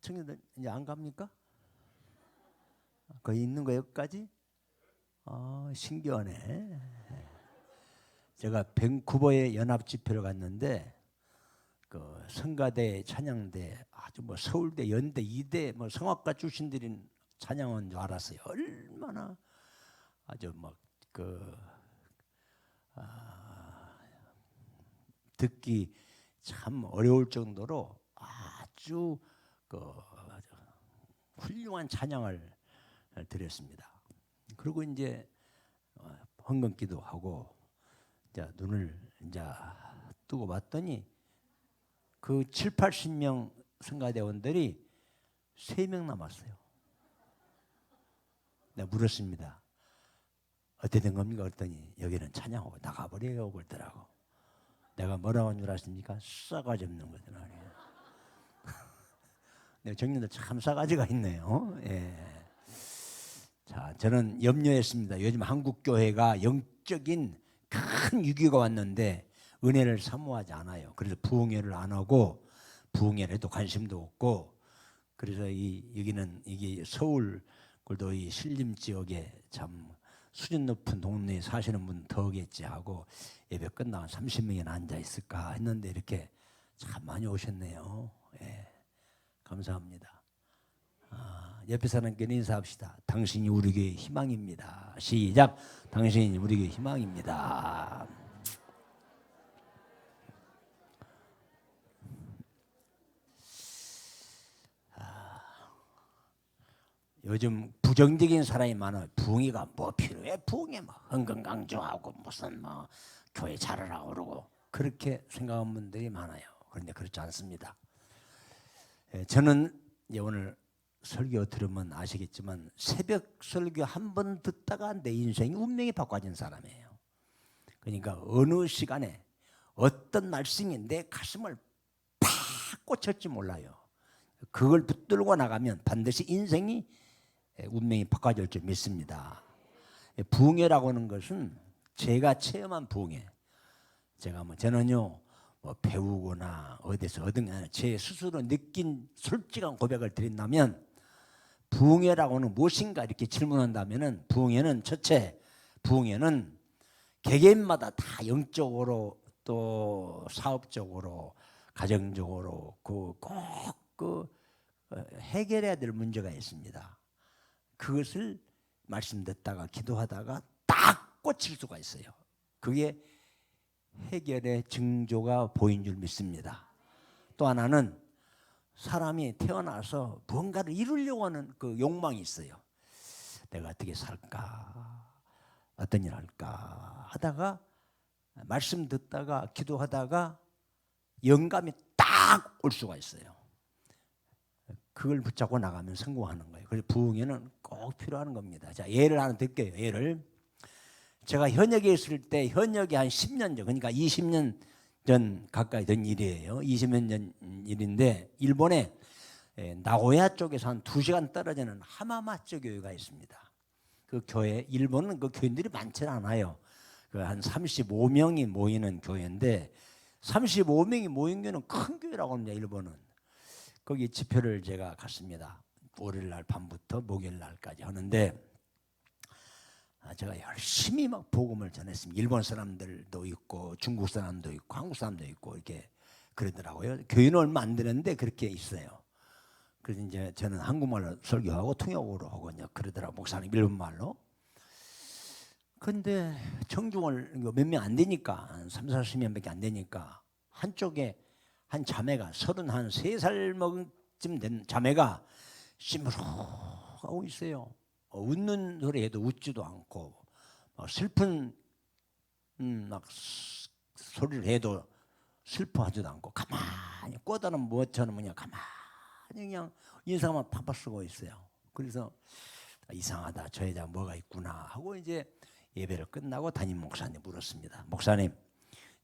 청년들 이제 안 갑니까? 거기 있는 거 여기까지? 신기하네. 제가 밴쿠버에 연합 집회를 갔는데 그 성가대 찬양대 아주 뭐 서울대 연대 이대 뭐 성악가 출신들이 찬양한 줄 알았어요. 얼마나 아주 막그 듣기 참 어려울 정도로 아주 그 훌륭한 찬양을 드렸습니다. 그리고 이제 헌금기도 하고 이제 눈을 이제 뜨고 봤더니 그 7, 80명 성가대원들이 3명 남았어요. 내가 물었습니다. 어떻게 된 겁니까? 그랬더니 여기는 찬양하고 나가버려요 그러더라고. 내가 뭐라고 한 줄 아십니까? 싸가지 없는 거더라. 네, 청년들 참 싸가지가 있네요. 예. 자, 저는 염려했습니다. 요즘 한국 교회가 영적인 큰 위기가 왔는데 은혜를 사모하지 않아요. 그래서 부흥회를 안 하고 부흥회에도 관심도 없고 그래서 여기는 이게 서울 그래도 이 신림 지역에 참 수준 높은 동네에 사시는 분 더겠지 하고 예배 끝나고 30명이나 앉아 있을까 했는데 이렇게 참 많이 오셨네요. 예. 감사합니다. 옆에 사람께는 인사합시다. 당신이 우리 교회 희망입니다. 시작. 당신이 우리 교회 희망입니다. 요즘 부정적인 사람이 많아요. 부흥회가 뭐 필요해? 부흥회 뭐 헌금 강조하고 무슨 뭐 교회 잘하라고 그러고 그렇게 생각하는 분들이 많아요. 그런데 그렇지 않습니다. 저는 이제 오늘 설교 들으면 아시겠지만 새벽 설교 한 번 듣다가 내 인생이 운명이 바꿔진 사람이에요. 그러니까 어느 시간에 어떤 말씀이 내 가슴을 팍 꽂힐지 몰라요. 그걸 붙들고 나가면 반드시 인생이 운명이 바꿔질 줄 믿습니다. 부흥회라고 하는 것은 제가 체험한 부흥회. 제가 저는요 배우거나 어디서 얻은 게 아니라 제 스스로 느낀 솔직한 고백을 드린다면 부흥회라고 하는 무엇인가 이렇게 질문한다면은 부흥회는 첫째 부흥회는 개개인마다 다 영적으로 또 사업적으로 가정적으로 꼭 해결해야 될 문제가 있습니다. 그것을 말씀 듣다가 기도하다가 딱 꽂힐 수가 있어요. 그게 해결의 징조가 보인 줄 믿습니다. 또 하나는 사람이 태어나서 무언가를 이루려고 하는 그 욕망이 있어요. 내가 어떻게 살까? 어떤 일 할까? 하다가 말씀 듣다가 기도하다가 영감이 딱 올 수가 있어요. 그걸 붙잡고 나가면 성공하는 거예요. 그래서 부흥회는 꼭 필요한 겁니다. 자, 예를 하나 들게요. 예를 제가 현역에 있을 때 현역이 한 10년 전 그러니까 20년 전 가까이 된 일이에요. 20년 전 일인데 일본에 나고야 쪽에서 한 2시간 떨어지는 하마마츠 교회가 있습니다. 그 교회 일본은 그 교인들이 많지 않아요. 그 한 35명이 모이는 교회인데 35명이 모인 교회는 큰 교회라고 합니다. 일본은. 거기 집회를 제가 갔습니다. 월요일 날 밤부터 목요일 날까지 하는데 제가 열심히 막 복음을 전했습니다. 일본 사람들도 있고 중국 사람도 있고 한국 사람도 있고 이렇게 그러더라고요. 교인은 얼마 안 되는데 그렇게 있어요. 그래서 이제 저는 한국말로 설교하고 통역으로 하고 그러더라고요. 목사님 일본말로. 근데 청중을 몇 명 안 되니까 한 3, 40명밖에 안 되니까 한쪽에 한 자매가 33살 먹음쯤 된 자매가 시무룩하고 있어요. 웃는 소리 해도 웃지도 않고 슬픈 막 소리를 해도 슬퍼하지도 않고 가만히 꼬다는 무엇처럼 그냥 가만히 그냥 인상만 팍팍 쓰고 있어요. 그래서 이상하다. 저 여자 뭐가 있구나 하고 이제 예배를 끝나고 담임 목사님 물었습니다. 목사님,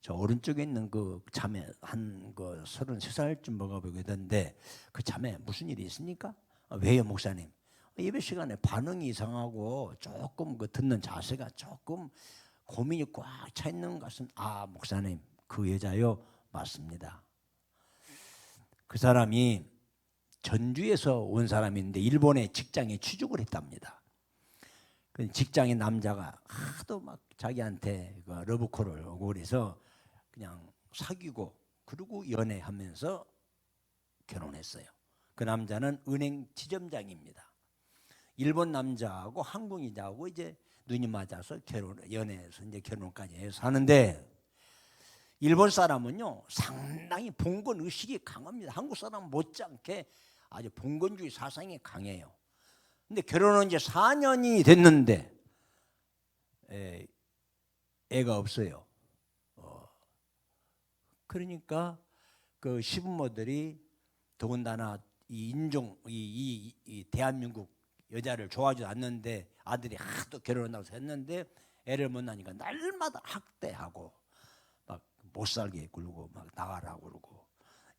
저 오른쪽에 있는 그 자매 한 그 33살쯤 먹어 보이던데 그 자매 무슨 일이 있습니까? 왜요, 목사님? 예배 시간에 반응이 이상하고 조금 그 듣는 자세가 조금 고민이 꽉 차 있는 것 같습니다. 아, 목사님, 그 여자요? 맞습니다. 그 사람이 전주에서 온 사람인데 일본에 직장에 취직을 했답니다. 그 직장의 남자가 하도 막 자기한테 그 러브콜을 오고 그래서 그냥 사귀고 그리고 연애하면서 결혼했어요. 그 남자는 은행 지점장입니다. 일본 남자하고 한국 여자하고 이제 눈이 맞아서 연애해서 이제 결혼까지 해서 하는데, 일본 사람은요 상당히 봉건 의식이 강합니다. 한국 사람 못지않게 아주 봉건주의 사상이 강해요. 근데 결혼은 이제 4년이 됐는데 애가 없어요. 그러니까 그 시부모들이 더군다나 이 인종 이 대한민국 여자를 좋아하지 않는데 아들이 하도 결혼한다고 했는데 애를 못 낳으니까 날마다 학대하고 막 못 살게 굴고 막 나가라고 그러고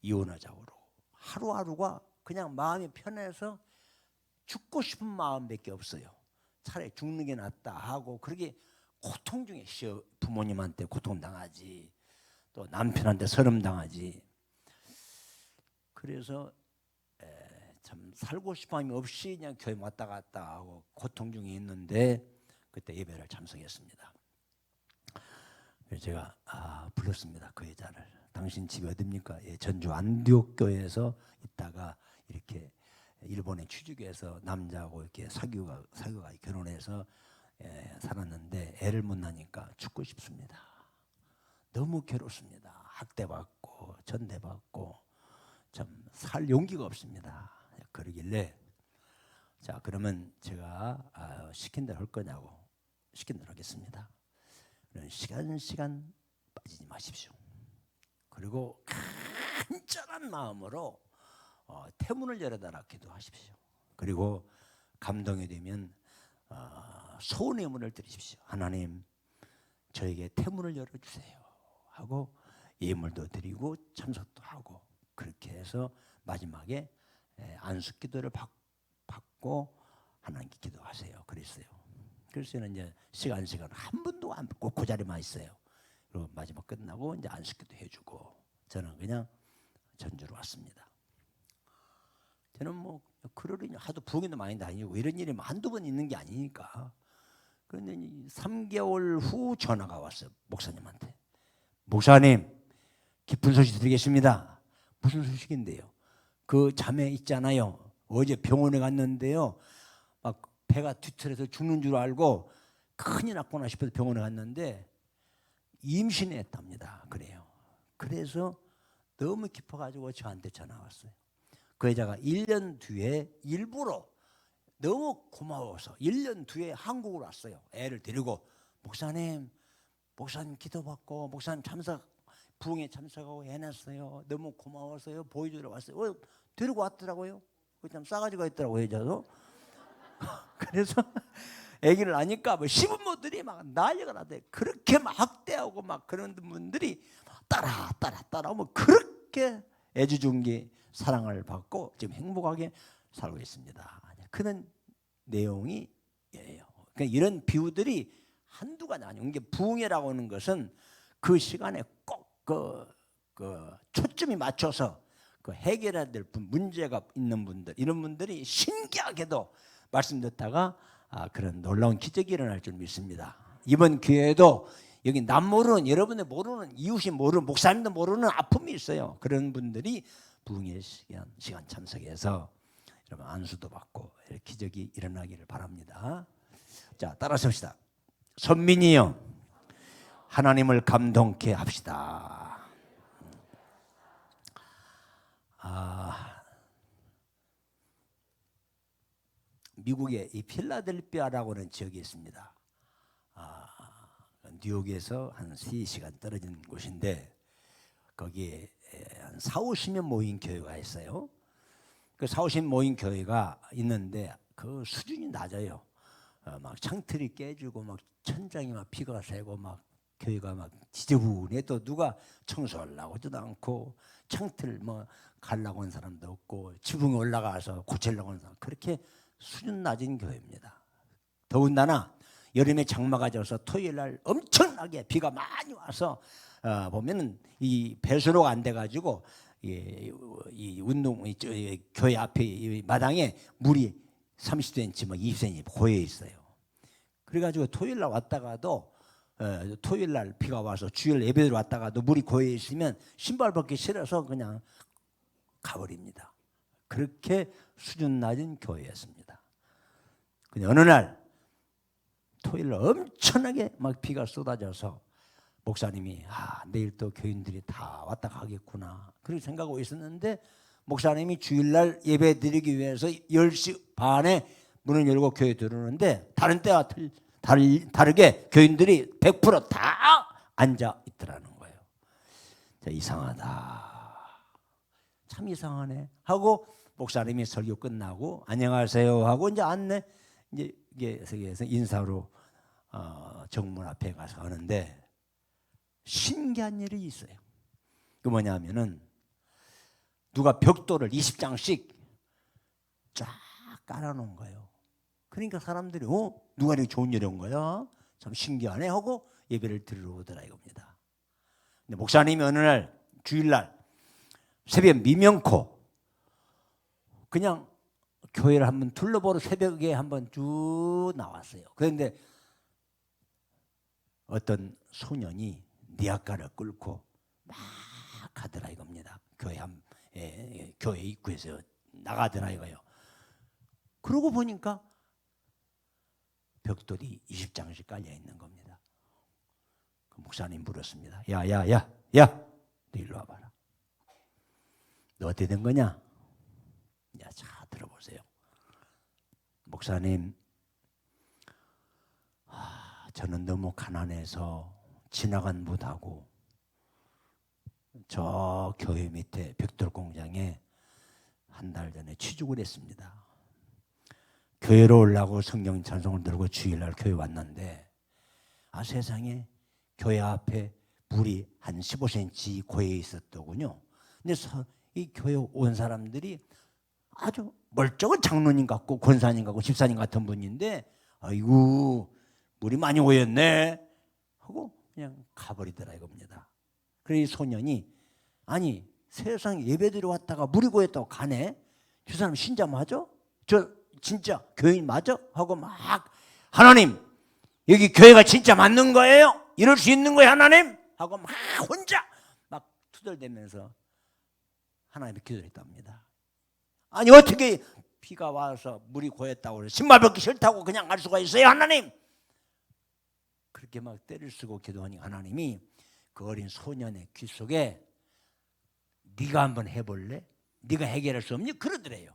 이혼하자고 그러고 하루하루가 그냥 마음이 편해서 죽고 싶은 마음밖에 없어요. 차라리 죽는 게 낫다 하고 그렇게 고통 중에 부모님한테 고통당하지 또 남편한테 서름당하지. 그래서 참 살고 싶은 마음이 없이 그냥 교회 왔다 갔다 하고 고통 중에 있는데 그때 예배를 참석했습니다. 그래서 제가 불렀습니다. 그 여자를. 당신 집이 어딥니까? 예, 전주 안디옥 교회에서 있다가 이렇게 일본에 취직해서 남자하고 이렇게 사귀어가 결혼해서 살았는데 애를 못 낳으니까 죽고 싶습니다. 너무 괴롭습니다. 학대받고 전대받고 참 살 용기가 없습니다. 그러길래 자 그러면 제가 시킨 대로 할 거냐고 시킨 대로 하겠습니다. 시간 빠지지 마십시오. 그리고 간절한 마음으로 태문을 열어달라 기도하십시오. 그리고 감동이 되면 소원의 문을 드리십시오. 하나님 저에게 태문을 열어주세요 하고 예물도 드리고 참석도 하고 그렇게 해서 마지막에 안수기도를 받고 하나님께 기도하세요. 그랬어요. 그래서 저는 이제 시간 한 번도 안 꼭 그 자리만 있어요. 그리고 마지막 끝나고 이제 안수기도 해주고 저는 그냥 전주로 왔습니다. 저는 뭐 그러려니 하도 부흥회도 많이 다니고 이런 일이 한두 번 있는 게 아니니까. 그런데 3개월 후 전화가 왔어요. 목사님한테. 목사님 기쁜 소식 드리겠습니다. 무슨 소식인데요? 그 자매 있잖아요. 어제 병원에 갔는데요. 막 배가 뒤틀어서 죽는 줄 알고 큰일 났구나 싶어서 병원에 갔는데 임신했답니다. 그래요. 그래서 너무 깊어가지고 저한테 전화 왔어요. 그 여자가 1년 뒤에 일부러 너무 고마워서 1년 뒤에 한국으로 왔어요. 애를 데리고 목사님 기도받고 목사님 부흥에 참석하고 해냈어요. 너무 고마워서요. 보여주러 왔어요. 데리고 왔더라고요. 참 싸가지가 있더라고요. 여자도. 그래서 아기를 낳으니까 뭐 시부모들이 막 난리가 나대. 그렇게 막 학대하고 막 그런 분들이 따라 뭐 그렇게 애지중지 사랑을 받고 지금 행복하게 살고 있습니다. 그런 내용이에요. 그러니까 이런 비유들이 한두가 아니에요. 이게 부흥회라고 하는 것은 그 시간에 꼭 그 초점이 맞춰서 그 해결해야 될 문제가 있는 분들 이런 분들이 신기하게도 말씀 듣다가 그런 놀라운 기적이 일어날 줄 믿습니다. 이번 기회에도 여기 남 모르는 여러분들 모르는 이웃이 모르는 목사님도 모르는 아픔이 있어요. 그런 분들이 부흥회 시간 참석해서 여러분 안수도 받고 기적이 일어나기를 바랍니다. 자 따라서 합시다. 선민이요 하나님을 감동케 합시다. 미국의 이 필라델피아라고 하는 지역이 있습니다. 뉴욕에서 한 3시간 떨어진 곳인데 거기에 한 40~50명 모인 교회가 있어요. 그 40~50명 모인 교회가 있는데 그 수준이 낮아요. 막 창틀이 깨지고 막 천장이 막 피가 새고 막 교회가 막 지저분해. 또 누가 청소하려고 하지도 않고 창틀 뭐 가려고 하는 사람도 없고 지붕에 올라가서 고치려고 하는 사람 그렇게 수준 낮은 교회입니다. 더군다나 여름에 장마가 져서 토요일 날 엄청나게 비가 많이 와서 보면은 이 배수로가 안 돼 가지고 이 운동 교회 앞에 이 마당에 물이 30cm, 뭐 20cm 고여 있어요. 그래가지고 토요일 날 왔다가도 토요일 날 비가 와서 주일 예배를 왔다가도 물이 고여 있으면 신발 벗기 싫어서 그냥 가버립니다. 그렇게 수준 낮은 교회였습니다. 근데 어느 날 토요일 날 엄청나게 막 비가 쏟아져서 목사님이 내일 또 교인들이 다 왔다 가겠구나 그렇게 생각하고 있었는데 목사님이 주일날 예배 드리기 위해서 10시 반에 문을 열고 교회 들어오는데 다른 때와 다르게 교인들이 100%다 앉아 있더라는 거예요. 자, 이상하다. 참 이상하네 하고 목사님이 설교 끝나고 안녕하세요 하고 이제 안내 이제 세계에서 인사로 정문 앞에 가서 하는데 신기한 일이 있어요. 그 뭐냐면은 누가 벽돌을 20장씩 쫙 깔아놓은 거예요. 그러니까 사람들이 누가 이렇게 좋은 일이 온 거야? 참 신기하네 하고 예배를 드리러 오더라 이겁니다. 근데 목사님이 어느 날 주일날 새벽 미명코 그냥 교회를 한번 둘러보러 새벽에 한번 쭉 나왔어요. 그런데 어떤 소년이 니아까를 끌고 막 가더라 이겁니다. 교회 입구에서 나가더라 이거요. 그러고 보니까 벽돌이 20장씩 깔려 있는 겁니다. 그 목사님 물었습니다. 야, 너 일로 와봐라. 너 어떻게 된 거냐? 자, 들어보세요. 목사님, 저는 너무 가난해서 지나간 못하고 저 교회 밑에 벽돌 공장에 한 달 전에 취직을 했습니다. 교회로 오려고 성경 찬송을 들고 주일날 교회 왔는데 세상에 교회 앞에 물이 한 15cm 고여 있었더군요. 근데 이 교회 온 사람들이 아주 멀쩡한 장로님 같고 권사님 같고 집사님 같은 분인데 아이고 물이 많이 고였네 하고 그냥 가버리더라 이겁니다. 그래서 이 소년이 아니 세상 예배드려 왔다가 물이 고였다고 가네? 저 사람 신자 맞아? 저 진짜 교인 맞아? 하고 막 하나님 여기 교회가 진짜 맞는 거예요? 이럴 수 있는 거예요 하나님? 하고 막 혼자 막 투덜대면서 하나님께 기도했답니다. 아니 어떻게 비가 와서 물이 고였다고 신발 벗기 싫다고 그냥 갈 수가 있어요 하나님? 그렇게 막 때를 쓰고 기도하니 하나님이 그 어린 소년의 귀 속에 네가 한번 해볼래? 네가 해결할 수 없니? 그러더래요.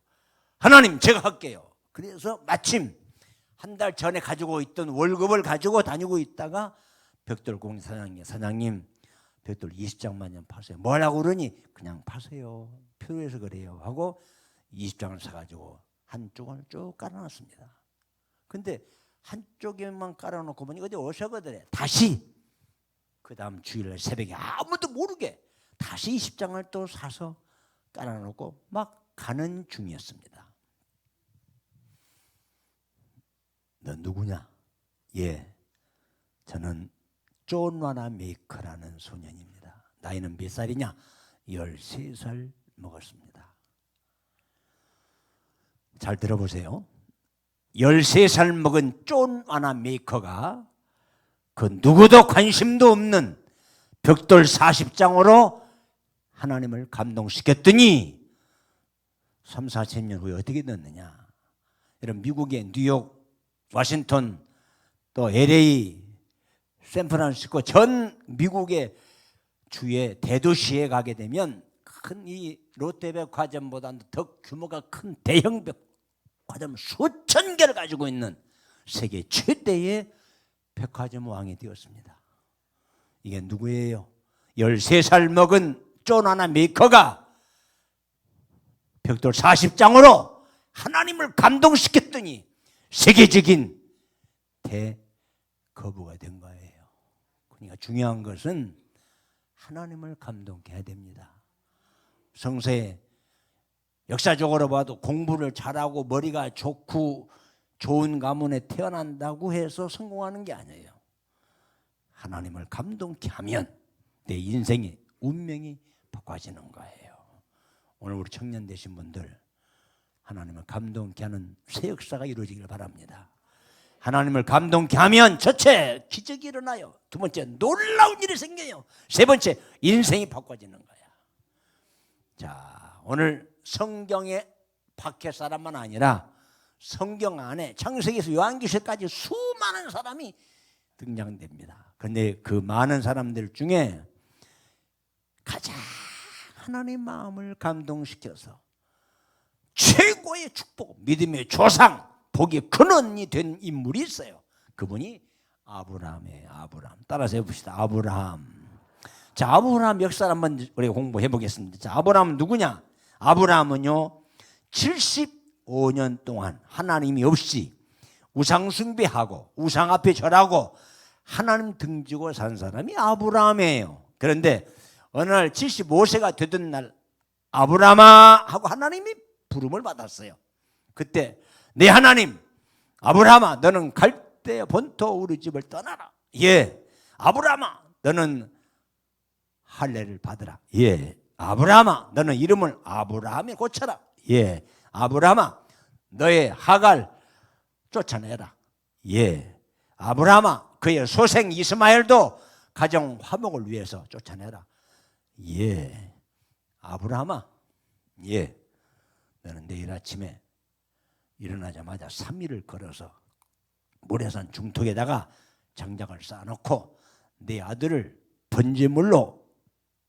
하나님 제가 할게요. 그래서 마침 한 달 전에 가지고 있던 월급을 가지고 다니고 있다가 벽돌 공사 사장님 벽돌 20장만 좀 파세요. 뭐라고 그러니 그냥 파세요. 필요해서 그래요 하고 20장을 사가지고 한쪽을 쭉 깔아놨습니다. 근데 한쪽에만 깔아놓고 보니 어디 오셔거든요. 다시 그 다음 주일날 새벽에 아무도 모르게 다시 20장을 또 사서 깔아놓고 막 가는 중이었습니다. 너 누구냐? 저는 존 와나 메이커라는 소년입니다. 나이는 몇 살이냐? 13살 먹었습니다. 잘 들어보세요. 13살 먹은 존 와나 메이커가 그 누구도 관심도 없는 벽돌 40장으로 하나님을 감동시켰더니 3, 40년 후에 어떻게 됐느냐? 여러분 미국의 뉴욕, 워싱턴, 또 LA, 샌프란시스코 전 미국의 주의 대도시에 가게 되면 큰 이 롯데백화점보다도 더 규모가 큰 대형 백화점 수천 개를 가지고 있는 세계 최대의 백화점 왕이 되었습니다. 이게 누구예요? 13살 먹은 존 와나 메이커가 벽돌 40장으로 하나님을 감동시켰더니 세계적인 대거부가 된 거예요. 그러니까 중요한 것은 하나님을 감동케 해야 됩니다. 성서에 역사적으로 봐도 공부를 잘하고 머리가 좋고 좋은 가문에 태어난다고 해서 성공하는 게 아니에요. 하나님을 감동케 하면 내 인생의 운명이 바꿔지는 거예요. 오늘 우리 청년 되신 분들 하나님을 감동케 하는 새 역사가 이루어지길 바랍니다. 하나님을 감동케 하면 첫째 기적이 일어나요. 두 번째 놀라운 일이 생겨요. 세 번째 인생이 바꿔지는 거야. 자, 오늘 성경의 밖에 사람만 아니라 성경 안에 창세기에서 요한계시까지 수많은 사람이 등장됩니다. 그런데 그 많은 사람들 중에 가장 하나님의 마음을 감동시켜서 최고의 축복, 믿음의 조상, 복의 근원이 된 인물이 있어요. 그분이 아브라함이에요. 아브라함. 따라서 해봅시다. 아브라함. 자, 아브라함 역사를 한번 우리가 공부해 보겠습니다. 자, 아브라함은 누구냐? 아브라함은요 75년 동안 하나님이 없이 우상 숭배하고 우상 앞에 절하고 하나님 등지고 산 사람이 아브라함이에요. 그런데 어느 날 75세가 되던 날 아브라함아 하고 하나님이 부름을 받았어요. 그때 내 하나님 아브라함아 너는 갈대 본토 우리 집을 떠나라. 예. 아브라함아 너는 할례를 받으라. 예. 아브라함아 너는 이름을 아브라함에 고쳐라. 예. 아브라함아 너의 하갈 쫓아내라. 예. 아브라함아 그의 소생 이스마엘도 가정 화목을 위해서 쫓아내라. 예. 아브라함아 예. 너는 내일 아침에 일어나자마자 3일을 걸어서 모래산 중턱에다가 장작을 쌓아놓고 내 아들을 번제물로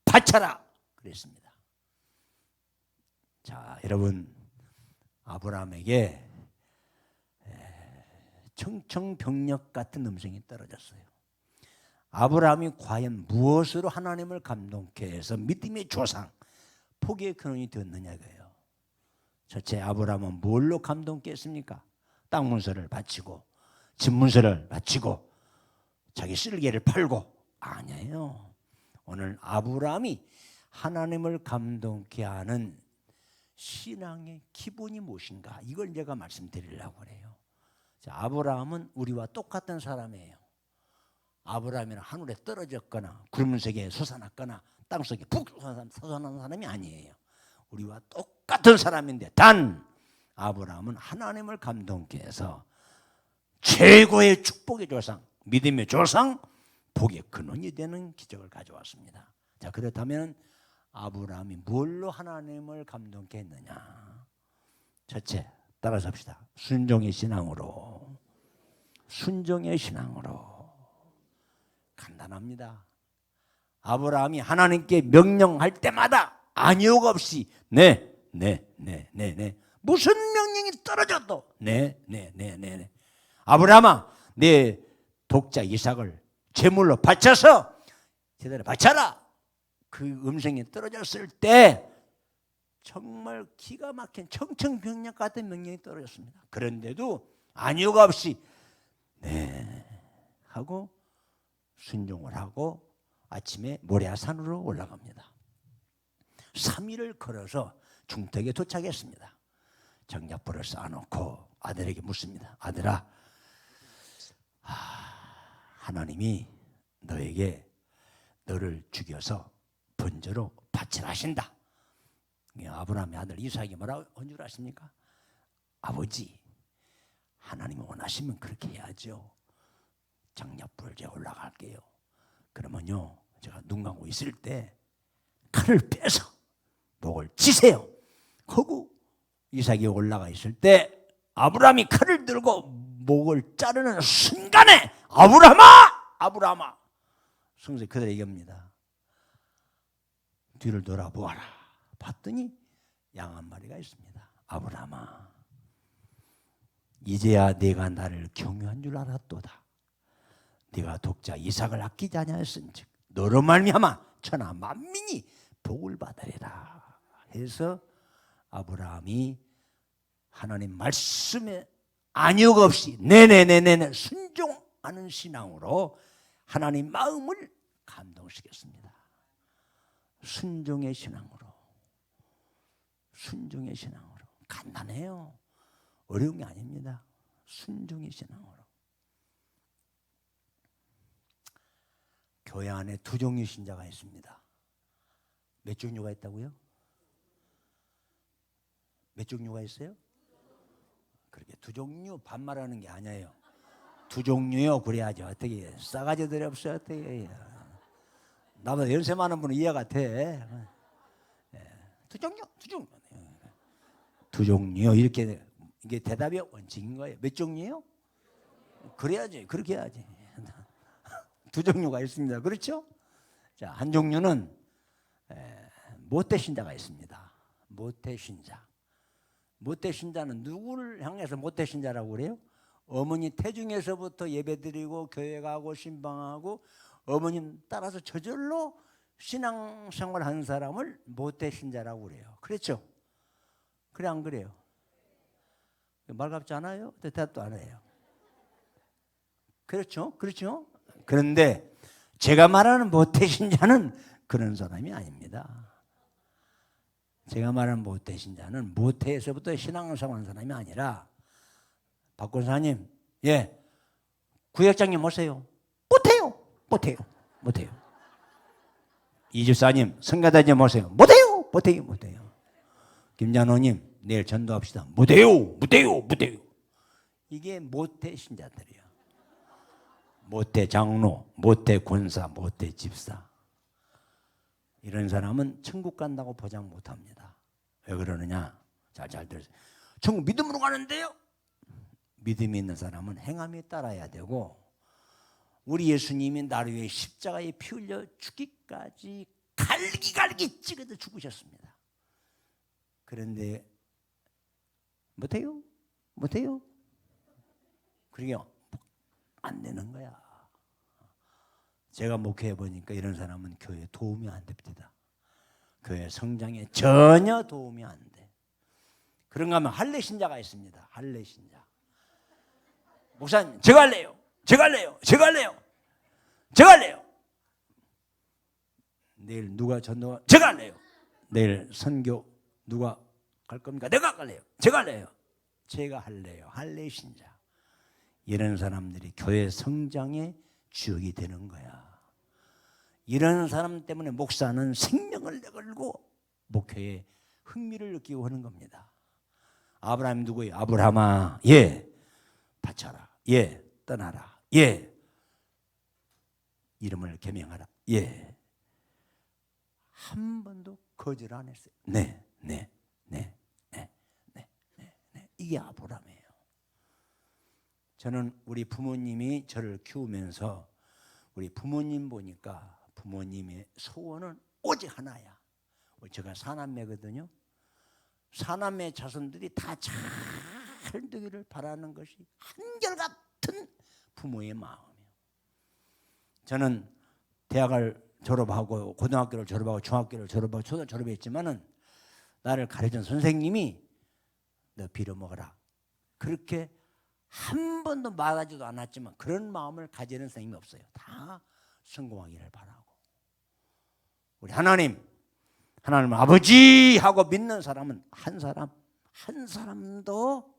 바쳐라 그랬습니다. 자, 여러분 아브라함에게 청청병력 같은 음성이 떨어졌어요. 아브라함이 과연 무엇으로 하나님을 감동케 해서 믿음의 조상, 복의 근원이 되었느냐 이거예요. 첫째 아브라함은 뭘로 감동케 했습니까? 땅 문서를 바치고 집 문서를 바치고 자기 쓸개를 팔고 아니에요. 오늘 아브라함이 하나님을 감동케 하는 신앙의 기본이 무엇인가? 이걸 제가 말씀드리려고 해요. 자, 아브라함은 우리와 똑같은 사람이에요. 아브라함은 하늘에 떨어졌거나 구름 속에 솟아났거나 땅속에 푹 솟아난 사람이 아니에요. 우리와 똑같은 사람인데 단 아브라함은 하나님을 감동케 해서 최고의 축복의 조상, 믿음의 조상, 복의 근원이 되는 기적을 가져왔습니다. 자, 그렇다면 아브라함이 뭘로 하나님을 감동케 했느냐? 첫째, 따라서 합시다. 순종의 신앙으로. 순종의 신앙으로. 간단합니다. 아브라함이 하나님께 명령할 때마다 아니오가 없이 네. 무슨 명령이 떨어져도 네. 아브라함아, 내 독자 이삭을 제물로 바쳐서 제대로 바쳐라. 그 음성이 떨어졌을 때 정말 기가 막힌 청청병력 같은 명령이 떨어졌습니다. 그런데도 아니오가 없이 네 하고 순종을 하고 아침에 모리아산으로 올라갑니다. 3일을 걸어서 중턱에 도착했습니다. 장작불을 쌓아놓고 아들에게 묻습니다. 아들아, 하나님이 너에게 너를 죽여서 번제로 바치라 하신다. 아브라함의 아들 이삭이 뭐라고 한 줄 아십니까? 아버지, 하나님이 원하시면 그렇게 해야죠. 장작불 제가 올라갈게요. 그러면요 제가 눈 감고 있을 때 칼을 빼서 목을 치세요. 하고 이삭이 올라가 있을 때 아브라함이 칼을 들고 목을 자르는 순간에 아브라함아 성경이 그대로 얘기합니다. 뒤를 돌아보아라. 봤더니 양 한 마리가 있습니다. 아브라함아, 이제야 내가 나를 경유한 줄 알았도다. 네가 독자 이삭을 아끼지 아니하였은즉 너로 말미암아 천하 만민이 복을 받으리라 해서 아브라함이 하나님 말씀에 안역 없이 네네네네 순종하는 신앙으로 하나님 마음을 감동시켰습니다. 순종의 신앙으로. 순종의 신앙으로. 간단해요. 어려운 게 아닙니다. 순종의 신앙으로. 교회 안에 두 종류 신자가 있습니다. 몇 종류가 있다고요? 몇 종류가 있어요? 그렇게 두 종류 반말하는 게 아니에요. 두 종류요. 그래야지 어떻게 싸가지들이 없어요. 어떻게 나보다 연세 많은 분은 이해 같아. 두 종류, 두 종류, 두 종류요. 이렇게 이게 대답이 원칙인 거예요. 몇 종류요? 그래야지 그렇게 해야지. 두 종류가 있습니다. 그렇죠? 자, 한 종류는 모태 신자가 있습니다. 모태 신자. 모태 신자는 누구를 향해서 모태 신자라고 그래요? 어머니 태중에서부터 예배드리고 교회 가고 신방하고 어머님 따라서 저절로 신앙생활하는 사람을 모태 신자라고 그래요. 그렇죠? 그래 안 그래요? 말 같지 않아요? 대답도 안 해요. 그렇죠? 그렇죠? 그런데 제가 말하는 모태 신자는 그런 사람이 아닙니다. 제가 말하는 모태 신자는 모태에서부터 신앙생활하는 사람이 아니라 박 권사님, 예, 구역장님 오세요. 못해요. 이집사님, 성가대님 오세요. 못해요. 김장로님, 내일 전도합시다. 못해요. 이게 모태 신자들이에요. 모태 장로, 모태 권사, 모태 집사. 이런 사람은 천국 간다고 보장 못합니다. 왜 그러느냐? 잘 들으세요. 천국 믿음으로 가는데요. 믿음이 있는 사람은 행함이 따라야 되고 우리 예수님이 나를 위해 십자가에 피 흘려 죽기까지 갈기 찌르듯 죽으셨습니다. 그런데 못해요. 그러게 안 되는 거야. 제가 목회해 보니까 이런 사람은 교회에 도움이 안 됩니다. 교회 성장에 전혀 도움이 안 돼. 그런가 하면 할례 신자가 있습니다. 할례 신자. 목사님, 제가 할래요. 내일 누가 전도? 제가 할래요. 내일 선교 누가 갈 겁니까? 내가 갈래요. 제가 할래요. 할례 신자. 이런 사람들이 교회 성장의 주역이 되는 거야. 이런 사람 때문에 목사는 생명을 내걸고 목회에 흥미를 느끼고 하는 겁니다. 아브라함이 누구예요? 아브라함아, 예, 바쳐라. 예, 떠나라. 예, 이름을 계명하라. 예, 한 번도 거절 안 했어요. 네. 이게 아브라함이에요. 저는 우리 부모님이 저를 키우면서 우리 부모님 보니까 부모님의 소원은 오직 하나야. 제가 사남매거든요. 사남매 자손들이 다 잘 되기를 바라는 것이 한결같은 부모의 마음이에요. 저는 대학을 졸업하고 고등학교를 졸업하고 중학교를 졸업하고 초등학교 졸업했지만은 나를 가르친 선생님이 너 빌어먹어라. 그렇게 한 번도 말하지도 않았지만 그런 마음을 가지는 선생님이 없어요. 다 성공하기를 바라고. 우리 하나님 아버지 하고 믿는 사람은 한 사람도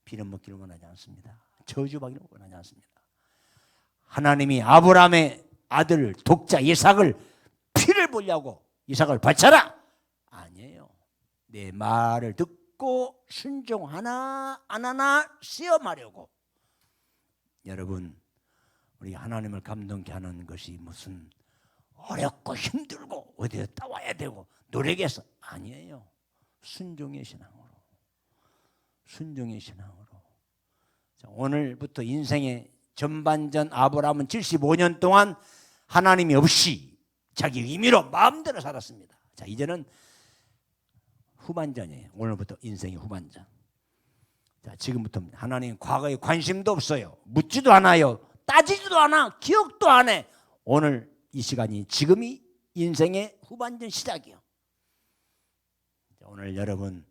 빌어먹기를 원하지 않습니다. 저주받기를 원하지 않습니다. 하나님이 아브라함의 아들 독자 이삭을 피를 보려고 이삭을 바쳐라 아니에요. 내 말을 듣고 순종하나 안 하나 시험하려고. 여러분, 우리 하나님을 감동케 하는 것이 무슨 어렵고 힘들고 어디에 따와야 되고 노력해서 아니에요. 순종의 신앙으로. 자, 오늘부터 인생의 전반전 아브라함은 75년 동안 하나님이 없이 자기 의미로 마음대로 살았습니다. 자, 이제는 후반전이에요. 오늘부터 인생의 후반전. 자, 지금부터 하나님 과거에 관심도 없어요. 묻지도 않아요. 따지지도 않아. 기억도 안 해. 오늘 이 시간이 지금이 인생의 후반전 시작이에요. 오늘 여러분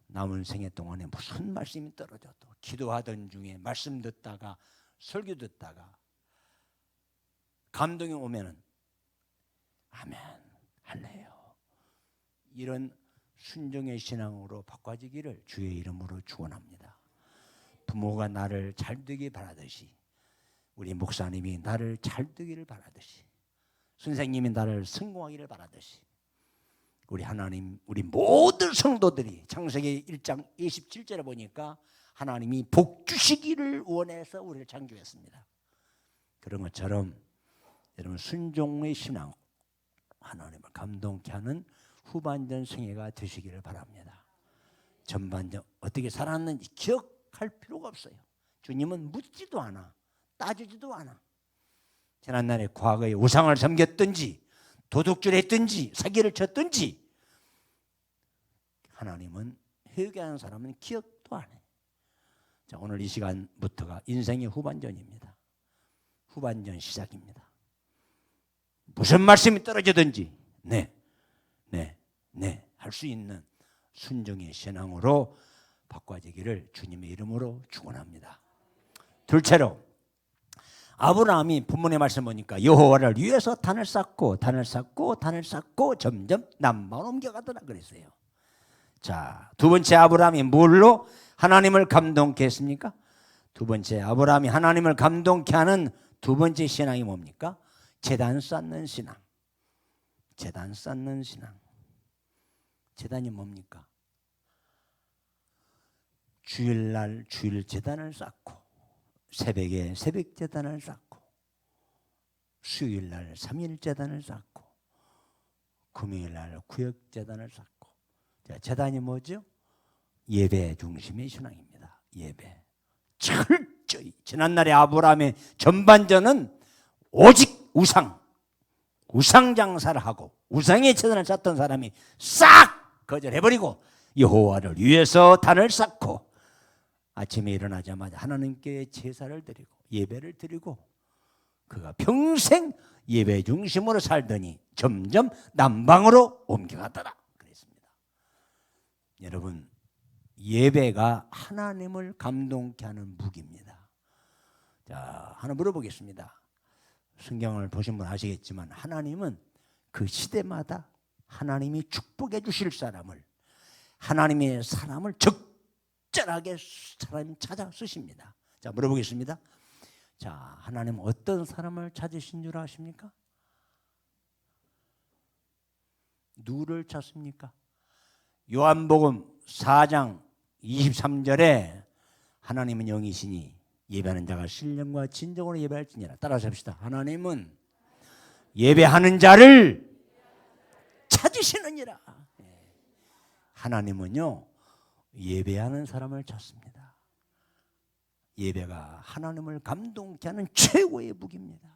남은 생애 동안에 무슨 말씀이 떨어져도 기도하던 중에 말씀 듣다가 설교 듣다가 감동이 오면은 아멘 할래요. 이런 순종의 신앙으로 바꿔지기를 주의 이름으로 축원합니다. 부모가 나를 잘 되길 바라듯이 우리 목사님이 나를 잘 되기를 바라듯이 선생님이 나를 성공하기를 바라듯이 우리 하나님, 우리 모든 성도들이 창세기 1장 27절에 보니까 하나님이 복 주시기를 원해서 우리를 창조했습니다. 그런 것처럼 여러분 순종의 신앙, 하나님을 감동케 하는 후반전 생애가 되시기를 바랍니다. 전반전 어떻게 살았는지 기억할 필요가 없어요. 주님은 묻지도 않아, 따지지도 않아. 지난날에 과거에 우상을 섬겼든지 도둑질했든지 사기를 쳤든지 하나님은 회개하는 사람은 기억도 안 해. 자, 오늘 이 시간부터가 인생의 후반전입니다. 후반전 시작입니다. 무슨 말씀이 떨어지든지 할 수 있는 순종의 신앙으로 바꿔지기를 주님의 이름으로 축원합니다. 둘째로 아브라함이 본문의 말씀 보니까 여호와를 위해서 단을 쌓고 점점 남방으로 옮겨가더라 그랬어요. 자, 두 번째 아브라함이 뭘로 하나님을 감동케 했습니까? 두 번째 아브라함이 하나님을 감동케 하는 두 번째 신앙이 뭡니까? 제단 쌓는 신앙. 제단 쌓는 신앙. 제단이 뭡니까? 주일날 주일 제단을 쌓고 새벽에 새벽 제단을 쌓고 수요일날 3일 제단을 쌓고 금요일날 구역 제단을 쌓고. 자, 제단이 뭐죠? 예배 중심의 신앙입니다. 예배. 철저히 지난날의 아브라함의 전반전은 오직 우상 장사를 하고 우상의 제단을 쌓던 사람이 싹 거절해버리고 여호와를 위해서 단을 쌓고 아침에 일어나자마자 하나님께 제사를 드리고 예배를 드리고 그가 평생 예배 중심으로 살더니 점점 남방으로 옮겨가더라 그랬습니다. 여러분, 예배가 하나님을 감동케 하는 무기입니다. 자, 하나 물어보겠습니다. 성경을 보신 분 아시겠지만 하나님은 그 시대마다 하나님이 축복해 주실 사람을, 하나님의 사람을 적절하게 사람 찾아 쓰십니다. 자, 물어보겠습니다. 자, 하나님 어떤 사람을 찾으신 줄 아십니까? 누구를 찾습니까? 요한복음 4장 23절에 하나님은 영이시니 예배하는 자가 신령과 진정으로 예배할지니라. 따라서 합시다. 하나님은 예배하는 자를 찾으시느니라. 하나님은요, 예배하는 사람을 찾습니다. 예배가 하나님을 감동케 하는 최고의 무기입니다.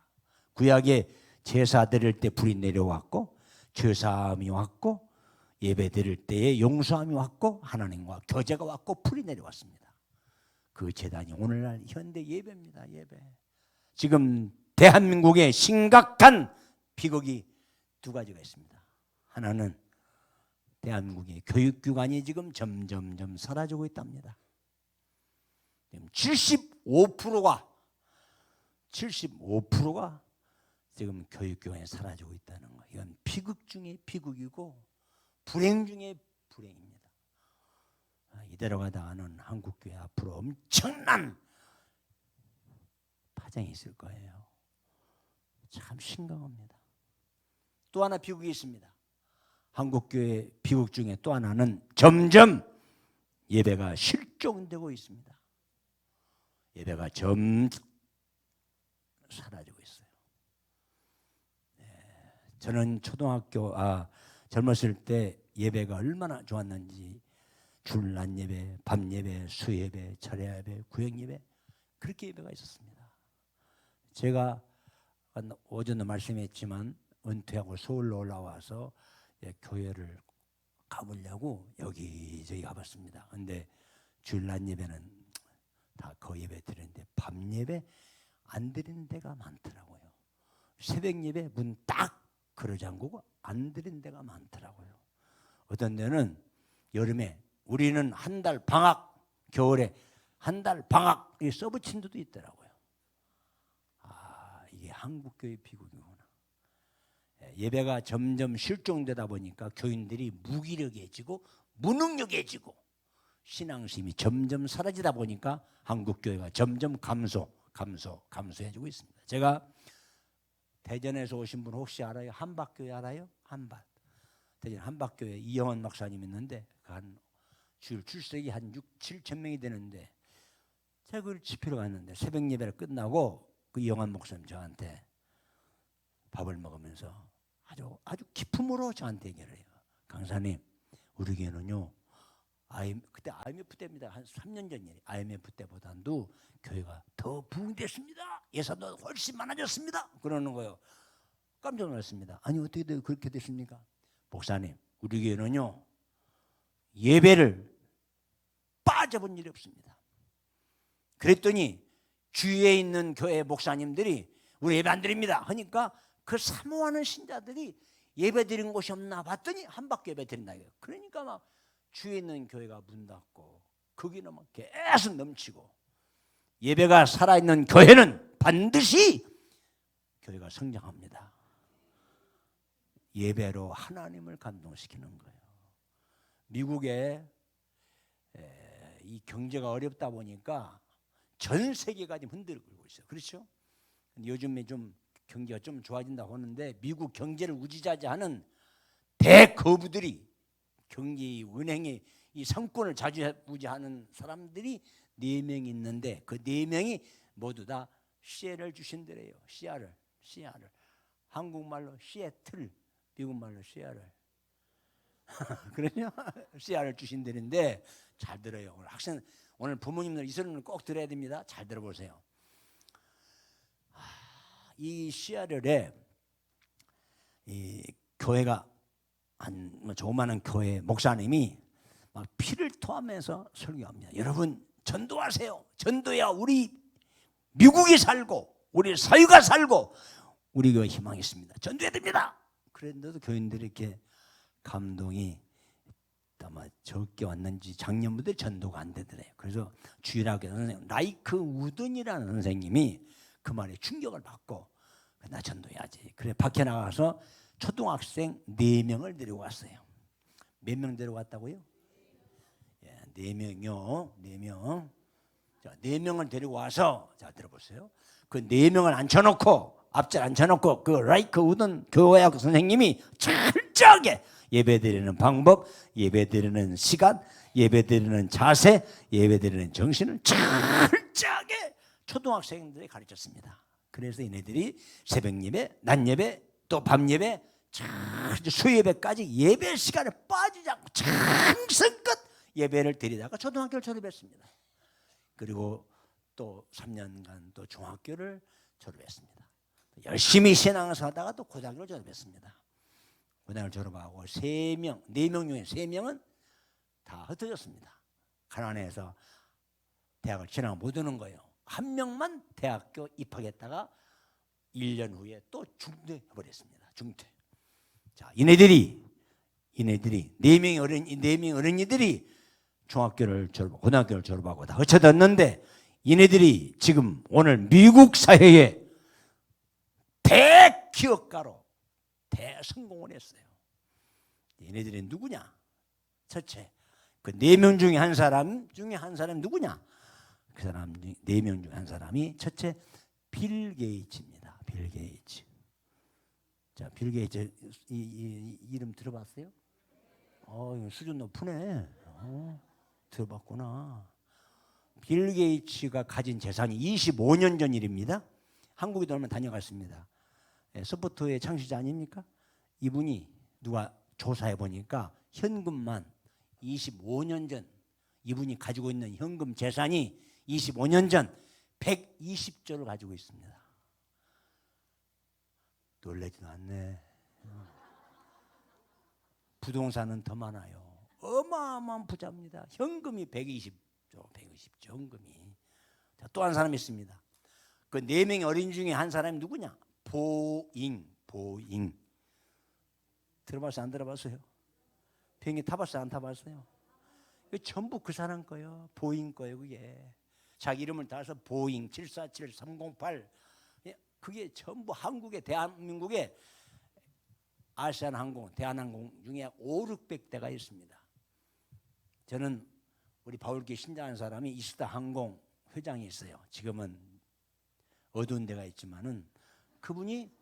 구약에 제사 드릴 때 불이 내려왔고 죄사함이 왔고 예배 드릴 때에 용서함이 왔고 하나님과 교제가 왔고 불이 내려왔습니다. 그 제단이 오늘날 현대 예배입니다. 예배. 지금 대한민국에 심각한 비극이 두 가지가 있습니다. 하나는 대한민국의 교육기관이 지금 점점 사라지고 있답니다. 75%가 지금 교육기관이 사라지고 있다는 거. 이건 비극 중에 비극이고 불행 중에 불행입니다. 이대로 가다가는 한국교회 앞으로 엄청난 파장이 있을 거예요. 참 심각합니다. 또 하나 비극이 있습니다. 한국교회 비극 중에 또 하나는 점점 예배가 실종되고 있습니다. 예배가 점점 사라지고 있어요. 저는 젊었을 때 예배가 얼마나 좋았는지 주일날 예배, 밤 예배, 수예배, 철야 예배, 구역 예배 그렇게 예배가 있었습니다. 제가 오전에 말씀했지만 은퇴하고 서울로 올라와서 교회를 가보려고 여기저기 가봤습니다. 그런데 주일날 예배는 다 그 예배 드리는데 밤 예배 안 드리는 데가 많더라고요. 새벽 예배 문 딱 걸어 잠그고 안 드리는 데가 많더라고요. 어떤 데는 여름에 우리는 한 달 방학, 겨울에 한 달 방학 써붙인 데도 있더라고요. 이게 한국교회 비극이구나. 예배가 점점 실종되다 보니까 교인들이 무기력해지고 무능력해지고 신앙심이 점점 사라지다 보니까 한국교회가 점점 감소해지고 있습니다. 제가 대전에서 오신 분 혹시 알아요? 한밭교회 알아요? 한밭. 대전 한박교회 이영원 목사님 있는데 한 주일 출석이 한 6, 7천 명이 되는데 제가 그걸 집회로 갔는데 새벽 예배를 끝나고 그 이영원 목사님 저한테 밥을 먹으면서 아주 기품으로 저한테 얘기를 해요. 강사님, 우리 교회는요, 그때 IMF 때입니다. 한 3년 전 일이. IMF 때보다도 교회가 더 부흥됐습니다. 예산도 훨씬 많아졌습니다. 그러는 거예요. 깜짝 놀랐습니다. 아니 어떻게 그렇게 됐습니까? 목사님, 우리 교회는요, 예배를 빠져본 일이 없습니다. 그랬더니 주위에 있는 교회 목사님들이 우리 예배 안 드립니다 하니까 그 사모하는 신자들이 예배 드린 곳이 없나 봤더니 한박교회 예배 드린다. 그러니까 막 주위에 있는 교회가 문 닫고 거기는 막 계속 넘치고, 예배가 살아있는 교회는 반드시 교회가 성장합니다. 예배로 하나님을 감동시키는 거예요. 미국에 이 경제가 어렵다 보니까 전 세계가 지금 흔들고 있어요. 그렇죠? 요즘에 좀 경기가 좀 좋아진다고 하는데 미국 경제를 우지자지하는 대거부들이 경기 은행의 이 상권을 좌지우지하는 사람들이 4명 있는데 그 4명이 모두 다 시애를 주신대래요. 시애를 한국말로 시애틀, 미국말로 시애를 그러냐? 시애를 주신다는데 잘 들어요. 오늘 학생, 오늘 부모님들 이 소리는 꼭 들어야 됩니다. 잘 들어보세요. 이 시애틀에 이 교회가 한 조그마한 교회 목사님이 막 피를 토하면서 설교합니다. 여러분 전도하세요. 전도야 우리 미국이 살고 우리 사회가 살고 우리 교회 희망이 있습니다. 전도해야 됩니다. 그런데도 교인들이 이렇게 감동이 아마 적게 왔는지 작년부터 전도가 안 되더래요. 그래서 주일학교 선생님 라이크 우든이라는 선생님이 그 말에 충격을 받고 나 전도해야지. 그래 밖에 나가서 초등학생 4명을 데리고 왔어요. 몇 명 데려왔다고요? 4명이요. 4명. 자, 4명을 데리고 와서 자 들어보세요. 그 4명을 앉혀놓고 앞줄 앉혀놓고 그 라이크 우든 교회학 선생님이 철저하게 예배드리는 방법, 예배드리는 시간, 예배드리는 자세, 예배드리는 정신을 철저하게 초등학생들이 가르쳤습니다. 그래서 얘네들이 새벽 예배, 낮 예배, 또 밤 예배, 수예배까지 예배 시간에 빠지지 않고 정성껏 예배를 드리다가 초등학교를 졸업했습니다. 그리고 또 3년간 또 중학교를 졸업했습니다. 열심히 신앙생활 하다가 또 고등학교를 졸업했습니다. 고등학교를 졸업하고 4명 중에 3명은 다 흩어졌습니다. 가난해서 대학을 진학 못 오는 거예요. 한 명만 대학교 입학했다가 1년 후에 또 중퇴해버렸습니다. 중퇴. 자, 이네들이 4명의 어린이들이 중학교를 졸업하고 고등학교를 졸업하고 다 흩어졌는데 이네들이 지금 오늘 미국 사회에 대기업가로 대성공을 했어요. 얘네들이 누구냐? 첫째, 그 4명 중에 한 사람이 누구냐? 그 사람 4명 중에 한 사람이 첫째 빌 게이츠입니다. 빌 게이츠. 자, 빌 게이츠 이 이름 들어봤어요? 수준 높으네. 들어봤구나. 빌 게이츠가 가진 재산이 25년 전 일입니다. 한국에도 얼마 다녀갔습니다. 소프트웨어 창시자 아닙니까? 이분이 누가 조사해 보니까 현금만 25년 전 이분이 가지고 있는 현금 재산이 25년 전 120조를 가지고 있습니다. 놀라지도 않네. 부동산은 더 많아요. 어마어마한 부자입니다. 현금이 120조 현금이. 자, 또 한 사람이 있습니다. 그 4명의 어린 중에 한 사람이 누구냐? 보잉. 들어봤어요? 안 들어봤어요? 비행기 타봤어요? 안 타봤어요? 전부 그 사람 거예요. 보잉 거예요. 그게 자기 이름을 따서 보잉 747, 308 그게 전부 한국에 대한민국에 아시아나항공, 대한항공 중에 500~600대가 있습니다. 저는 우리 바울교 신자한 사람이 이스타 항공 회장이 있어요. 지금은 어두운 데가 있지만은 그분이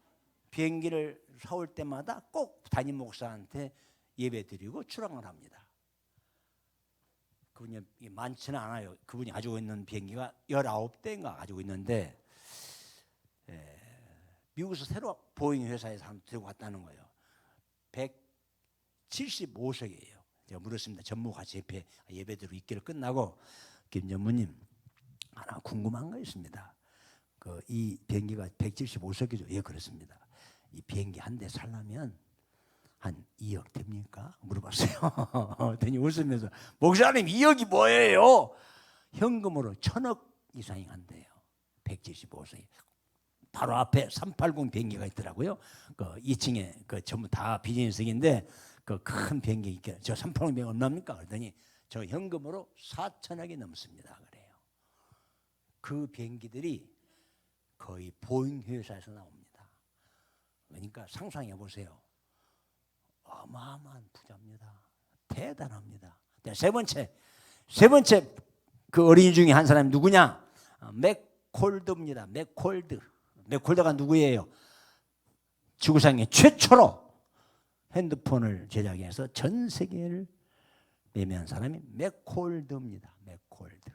비행기를 사올 때마다 꼭 담임 목사한테 예배 드리고 출항을 합니다. 그분이 많지는 않아요. 그분이 가지고 있는 비행기가 19대인가 가지고 있는데 미국에서 새로 보잉 회사에서 한 들고 갔다는 거예요. 175석이에요. 제가 물었습니다. 전무같이 예배 드리고 있기를 끝나고 김 전무님 하나 궁금한 거 있습니다. 이 비행기가 175석이죠. 예, 그렇습니다. 이 비행기 한 대 살려면 한 2억 됩니까? 물어봤어요. 더니 웃으면서 목사님 2억이 뭐예요? 현금으로 1,000억 이상이 한대요. 175석이. 바로 앞에 380 비행기가 있더라고요. 2층에 전부 다 비즈니스석인데 그 큰 비행기 있게 저 380 비행기 얼마입니까? 그랬더니 저 현금으로 4천억이 넘습니다. 그래요. 그 비행기들이 거의 보잉 회사에서 나옵니다. 그러니까 상상해 보세요. 어마어마한 부자입니다. 대단합니다. 세 번째 그 어린이 중에 한 사람이 누구냐? 맥콜드입니다. 맥콜드가 누구예요? 지구상에 최초로 핸드폰을 제작해서 전 세계를 매매한 사람이 맥콜드입니다. 맥콜드.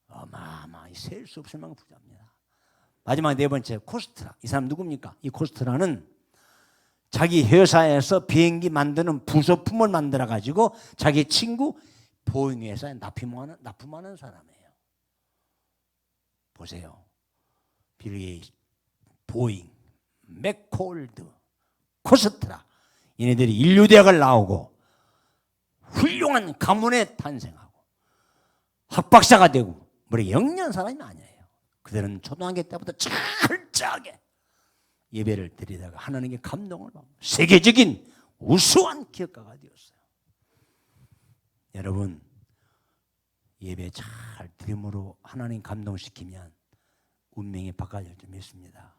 어마어마히 셀 수 없을 만큼 부자입니다. 마지막 네 번째 코스트라. 이 사람 누굽니까? 이 코스트라는 자기 회사에서 비행기 만드는 부속품을 만들어 가지고 자기 친구 보잉 회사에 납품하는 사람이에요. 보세요. 빌 게이츠, 보잉, 맥콜드, 코스트라. 얘네들이 인류대학을 나오고 훌륭한 가문에 탄생하고 학박사가 되고 머리 영리한 사람이 아니에요. 그들은 초등학교 때부터 철저하게 예배를 드리다가 하나님께 감동을 받고 세계적인 우수한 기업가가 되었어요. 여러분, 예배 잘 드림으로 하나님 감동시키면 운명이 바꿔질 줄 믿습니다.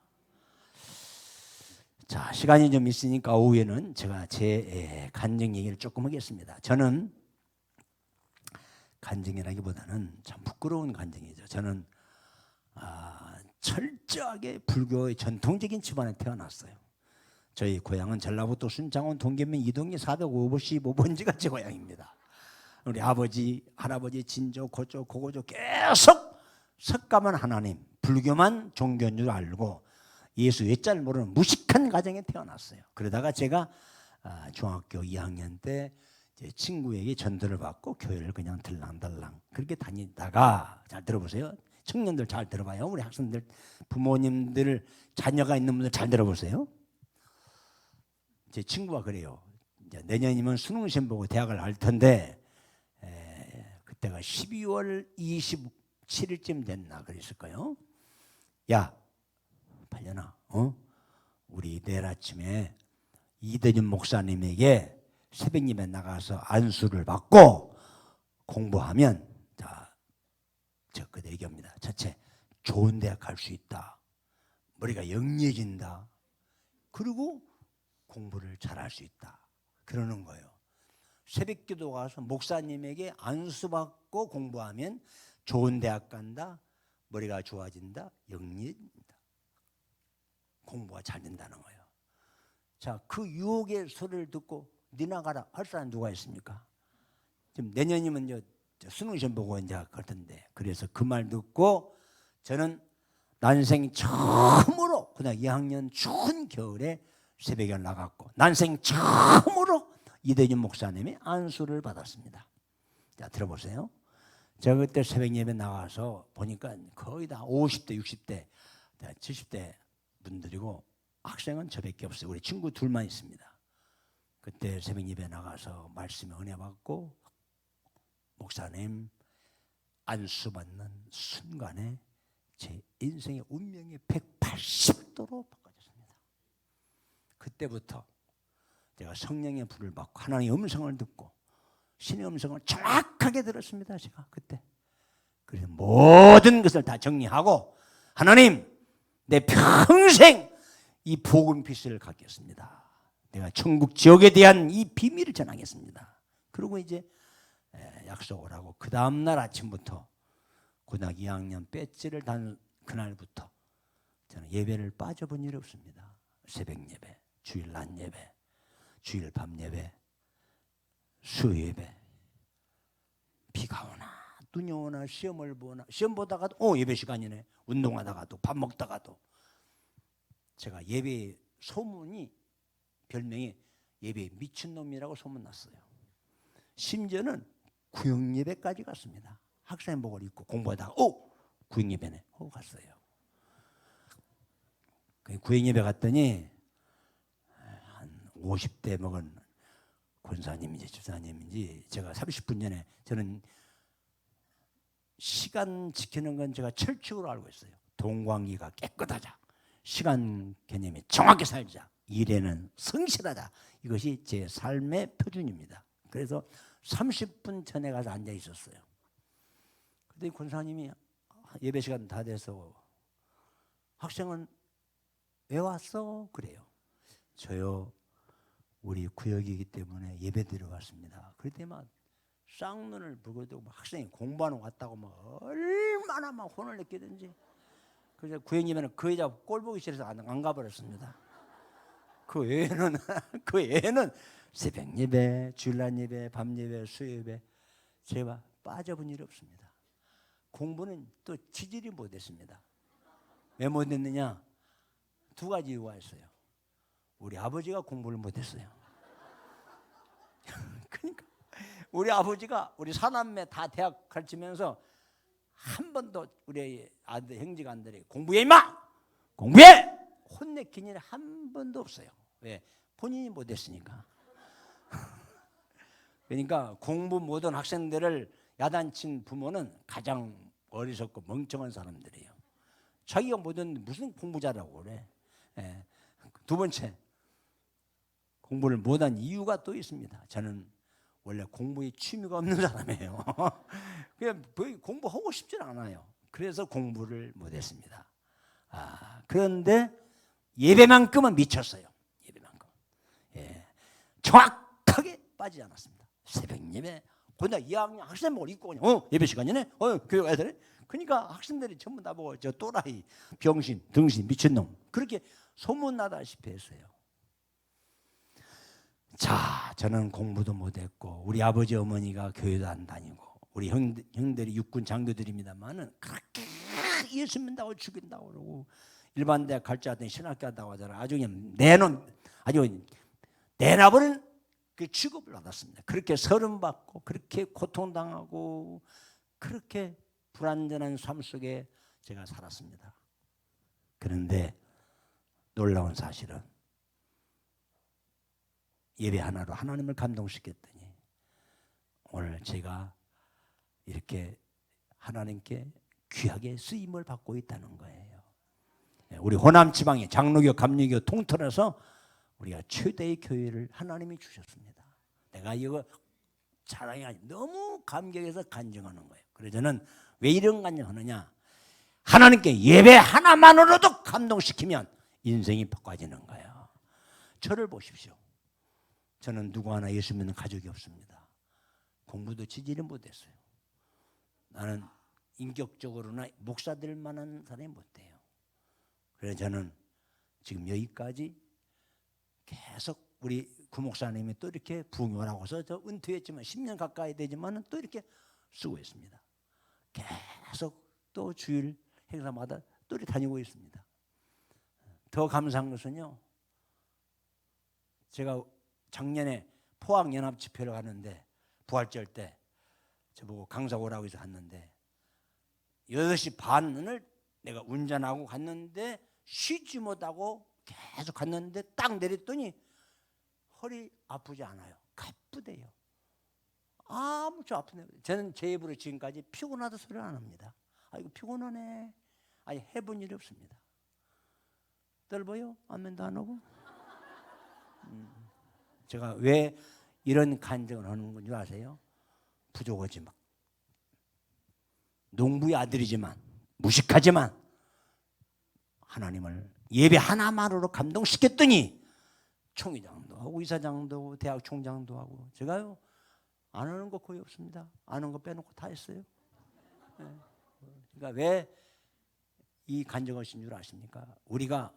자, 시간이 좀 있으니까 오후에는 제가 제 간증 얘기를 조금 하겠습니다. 저는 간증이라기보다는 참 부끄러운 간증이죠. 저는 철저하게 불교의 전통적인 집안에 태어났어요. 저희 고향은 전라북도 순창원 동계면 이동리 455번지가 제 고향입니다. 우리 아버지, 할아버지, 진조, 고조, 고고조 계속 석가만 하나님, 불교만 종교인 줄 알고 예수 외자를 모르는 무식한 가정에 태어났어요. 그러다가 제가 중학교 2학년 때 제 친구에게 전도를 받고 교회를 그냥 들랑달랑 그렇게 다니다가, 잘 들어보세요. 청년들 잘 들어봐요. 우리 학생들, 부모님들 자녀가 있는 분들 잘 들어보세요. 제 친구가 그래요. 이제 내년이면 수능 시험 보고 대학을 갈 텐데 그때가 12월 27일쯤 됐나 그랬을 거예요. 야, 발려나, 우리 내일 아침에 이대준 목사님에게 새벽 예배 나가서 안수를 받고 공부하면, 자, 저 그대 얘기합니다. 첫째, 좋은 대학 갈 수 있다. 머리가 영리해진다. 그리고 공부를 잘할 수 있다. 그러는 거예요. 새벽 기도 가서 목사님에게 안수 받고 공부하면 좋은 대학 간다. 머리가 좋아진다. 영리해진다. 공부가 잘 된다는 거예요. 자, 그 유혹의 소리를 듣고 니나 가라 할 사람 누가 있습니까? 지금 내년이면 수능 시험 보고 이제 갈 텐데, 그래서 그 말 듣고 저는 난생 처음으로 그냥 2학년 추운 겨울에 새벽에 나갔고 난생 처음으로 이대준 목사님의 안수를 받았습니다. 자, 들어보세요. 제가 그때 새벽 예배 나가서 보니까 거의 다 50대, 60대, 70대 분들이고 학생은 저밖에 없어요. 우리 친구 둘만 있습니다. 그때 새벽 예배 나가서 말씀에 은혜 받고 목사님 안수 받는 순간에 제 인생의 운명이 180도로 바꿔졌습니다. 그때부터 제가 성령의 불을 받고 하나님의 음성을 듣고 신의 음성을 정확하게 들었습니다. 제가 그때. 그래서 모든 것을 다 정리하고 하나님, 내 평생 이 복음 빛을 갖겠습니다. 내가 천국 지옥에 대한 이 비밀을 전하겠습니다. 그리고 이제 약속을 하고 그 다음날 아침부터 고등학교 2학년 배지를 단 그날부터 저는 예배를 빠져본 일이 없습니다. 새벽 예배, 주일 낮 예배. 주일 밤 예배, 수요 예배, 비가 오나 눈이 오나 시험을 보나, 시험 보다가도 예배 시간이네, 운동하다가도 밥 먹다가도. 제가 예배 소문이, 별명이 예배 미친놈이라고 소문났어요. 심지어는 구역예배까지 갔습니다. 학생복을 입고 공부하다가 구역예배네 하고 갔어요. 구역예배 갔더니 한 50대 먹은 권사님인지 집사님인지, 제가 30분 전에, 저는 시간 지키는 건 제가 철칙으로 알고 있어요. 동광기가 깨끗하자, 시간 개념이 정확히 살자, 일에는 성실하자, 이것이 제 삶의 표준입니다. 그래서 30분 전에 가서 앉아 있었어요. 그때 권사님이 예배 시간 다 돼서 학생은 왜 왔어? 그래요. 저요, 우리 구역이기 때문에 예배 드리러 왔습니다. 그럴 때만 쌍눈을 부고도 학생이 공부하러 왔다고 막 얼마나 막 혼을 냈겠는지. 그래서 구역이면 그 여자 꼴 보기 싫어서 안 가버렸습니다. 그 외에는 새벽 예배, 주일날 예배, 밤 예배, 수요 예배, 제가 빠져본 일이 없습니다. 공부는 또 지질이 못했습니다. 왜 못했느냐? 두 가지 이유가 있어요. 우리 아버지가 공부를 못했어요. 그러니까 우리 아버지가 우리 사남매 다 대학 가르치면서 한 번도 우리 아들, 형제가 안들이 공부해 임마! 공부해! 혼내킨 일이 한 번도 없어요. 왜? 본인이 못했으니까. 그러니까 공부 못한 학생들을 야단친 부모는 가장 어리석고 멍청한 사람들이에요. 자기가 못했는데 무슨 공부 잘하고 그래. 두 번째, 공부를 못한 이유가 또 있습니다. 저는 원래 공부에 취미가 없는 사람이에요. 그냥 공부하고 싶지 않아요. 그래서 공부를 못했습니다. 그런데 예배만큼은 미쳤어요. 예배만큼. 정확하게 빠지지 않았습니다. 새벽 예배, 거기다 2학년 학생복을 입고 그냥 예배 시간이네. 교회 가야 되네. 그러니까 학생들이 전부 다 보고 저 또라이, 병신, 등신, 미친놈, 그렇게 소문나다시피 했어요. 자, 저는 공부도 못했고 우리 아버지 어머니가 교회도 안 다니고 우리 형들이 육군 장교들입니다만은 그렇게 예수 믿는다고 죽인다고 그러고 일반 대학 갈 줄 알았더니 신학교 한다고 하잖아. 아주 그냥 내놔버린 그 취급을 받았습니다. 그렇게 서름받고 그렇게 고통당하고 그렇게 불안전한 삶 속에 제가 살았습니다. 그런데 놀라운 사실은 예배 하나로 하나님을 감동시켰더니 오늘 제가 이렇게 하나님께 귀하게 쓰임을 받고 있다는 거예요. 우리 호남 지방의 장로교, 감리교 통틀어서 우리가 최대의 교회를 하나님이 주셨습니다. 내가 이거 자랑이 아니고 너무 감격해서 간증하는 거예요. 그래서 저는 왜 이런 간증하느냐? 하나님께 예배 하나만으로도 감동시키면 인생이 바꿔지는 거예요. 저를 보십시오. 저는 누구 하나 예수 믿는 가족이 없습니다. 공부도 지지를 못했어요. 나는 인격적으로나 목사될 만한 사람이 못 돼요. 그래서 저는 지금 여기까지 계속 우리 구목사님이 또 이렇게 부흥을 하고서 저 은퇴했지만 10년 가까이 되지만 또 이렇게 쓰고 있습니다. 계속 또 주일 행사마다 또 이렇게 다니고 있습니다. 더 감사한 것은요, 제가 작년에 포항연합 집회를 가는데 부활절 때 저보고 강사 오라고 해서 갔는데 8시 반을 내가 운전하고 갔는데 쉬지 못하고 계속 갔는데 딱 내렸더니 허리 아프지 않아요. 가쁘대요. 아무튼 아프네요. 저는 제 입으로 지금까지 피곤하다 소리 안 합니다. 이거 피곤하네. 아니 해본 일이 없습니다. 떨보요? 안면도 안 오고. 제가 왜 이런 간증을 하는 건지 아세요? 부족하지 막 농부의 아들이지만 무식하지만 하나님을 예배 하나만으로 감동시켰더니 총회장도 하고 이사장도 하고 대학 총장도 하고 제가요 안 하는 거 거의 없습니다. 아는 거 빼놓고 다 했어요. 그러니까 왜 이 간증을 하신 줄 아십니까? 우리가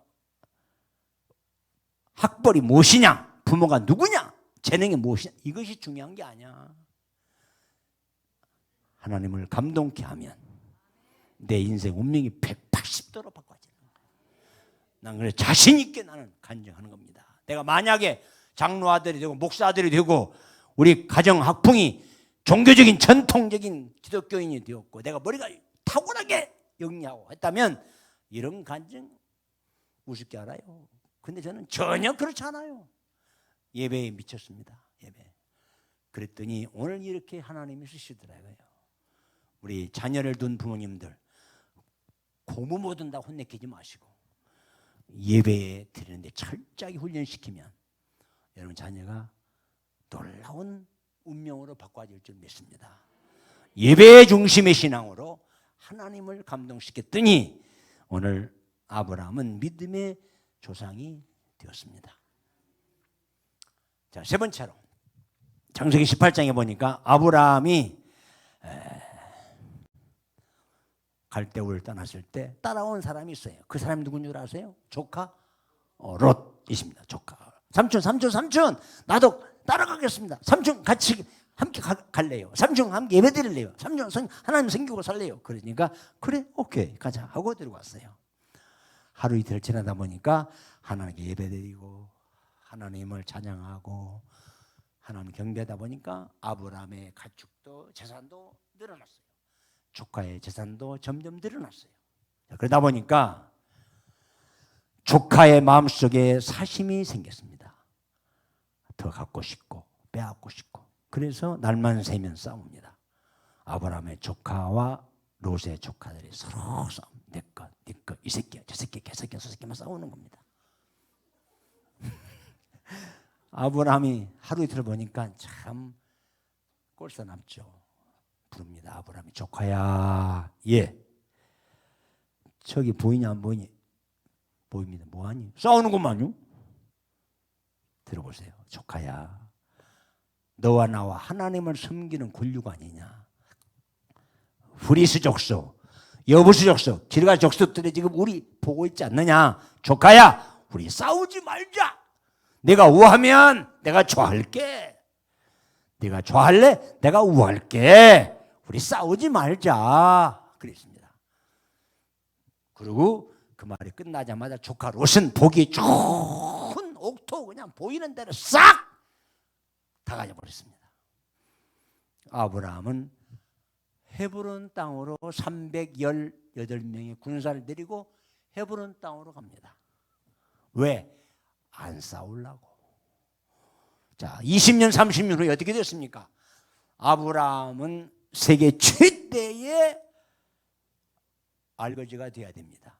학벌이 무엇이냐? 부모가 누구냐, 재능이 무엇이냐, 이것이 중요한 게 아니야. 하나님을 감동케 하면 내 인생 운명이 180도로 바꿔지는 거야. 난 그래 자신 있게 나는 간증하는 겁니다. 내가 만약에 장로 아들이 되고 목사 아들이 되고 우리 가정 학풍이 종교적인 전통적인 기독교인이 되었고 내가 머리가 탁월하게 영리하고 했다면 이런 간증 우습게 알아요. 근데 저는 전혀 그렇지 않아요. 예배에 미쳤습니다. 예배. 그랬더니 오늘 이렇게 하나님이 쓰시더라고요. 우리 자녀를 둔 부모님들 공부 못한다고 혼내키지 마시고 예배에 드리는데 철저하게 훈련시키면 여러분 자녀가 놀라운 운명으로 바꿔질 줄 믿습니다. 예배 중심의 신앙으로 하나님을 감동시켰더니 오늘 아브라함은 믿음의 조상이 되었습니다. 자, 세 번째로 창세기 18장에 보니까 아브라함이 갈대우를 떠났을 때 따라온 사람이 있어요. 그 사람이 누군 줄 아세요? 조카 롯이십니다. 조카. 삼촌 나도 따라가겠습니다. 삼촌 같이 함께 갈래요. 삼촌 함께 예배 드릴래요. 삼촌 하나님 섬기고 살래요. 그러니까 그래 오케이 가자 하고 들어왔어요. 하루 이틀 지나다 보니까 하나님께 예배 드리고 하나님을 찬양하고 하나님 경배하다 보니까 아브라함의 가축도 재산도 늘어났어요. 조카의 재산도 점점 늘어났어요. 그러다 보니까 조카의 마음속에 사심이 생겼습니다. 더 갖고 싶고 빼앗고 싶고 그래서 날만 새면 싸웁니다. 아브라함의 조카와 롯의 조카들이 서로 싸움. 내 것, 네 것, 이 새끼야, 저 새끼, 개새끼야, 저 새끼만 싸우는 겁니다. 아브라함이 하루 이틀 보니까 참 꼴싸납죠. 부릅니다. 아브라함이 조카야, 예. 저기 보이냐 안 보이니? 보입니다. 뭐하니? 싸우는구만요. 들어보세요. 조카야, 너와 나와 하나님을 섬기는 군류가 아니냐? 브리스 족속, 여부스 족속, 기르가 족속들이 지금 우리 보고 있지 않느냐? 조카야, 우리 싸우지 말자. 내가 우하면 내가 좋아할게. 네가 좋아할래? 내가 우할게. 우리 싸우지 말자. 그랬습니다. 그리고 그 말이 끝나자마자 조카 롯은 보기 좋은 옥토 그냥 보이는 대로 싹 다 가져버렸습니다. 아브라함은 헤브론 땅으로 318명의 군사를 데리고 헤브론 땅으로 갑니다. 왜? 안 싸우려고. 자, 20년 30년 후에 어떻게 됐습니까? 아브라함은 세계 최대의 알거지가 되어야 됩니다.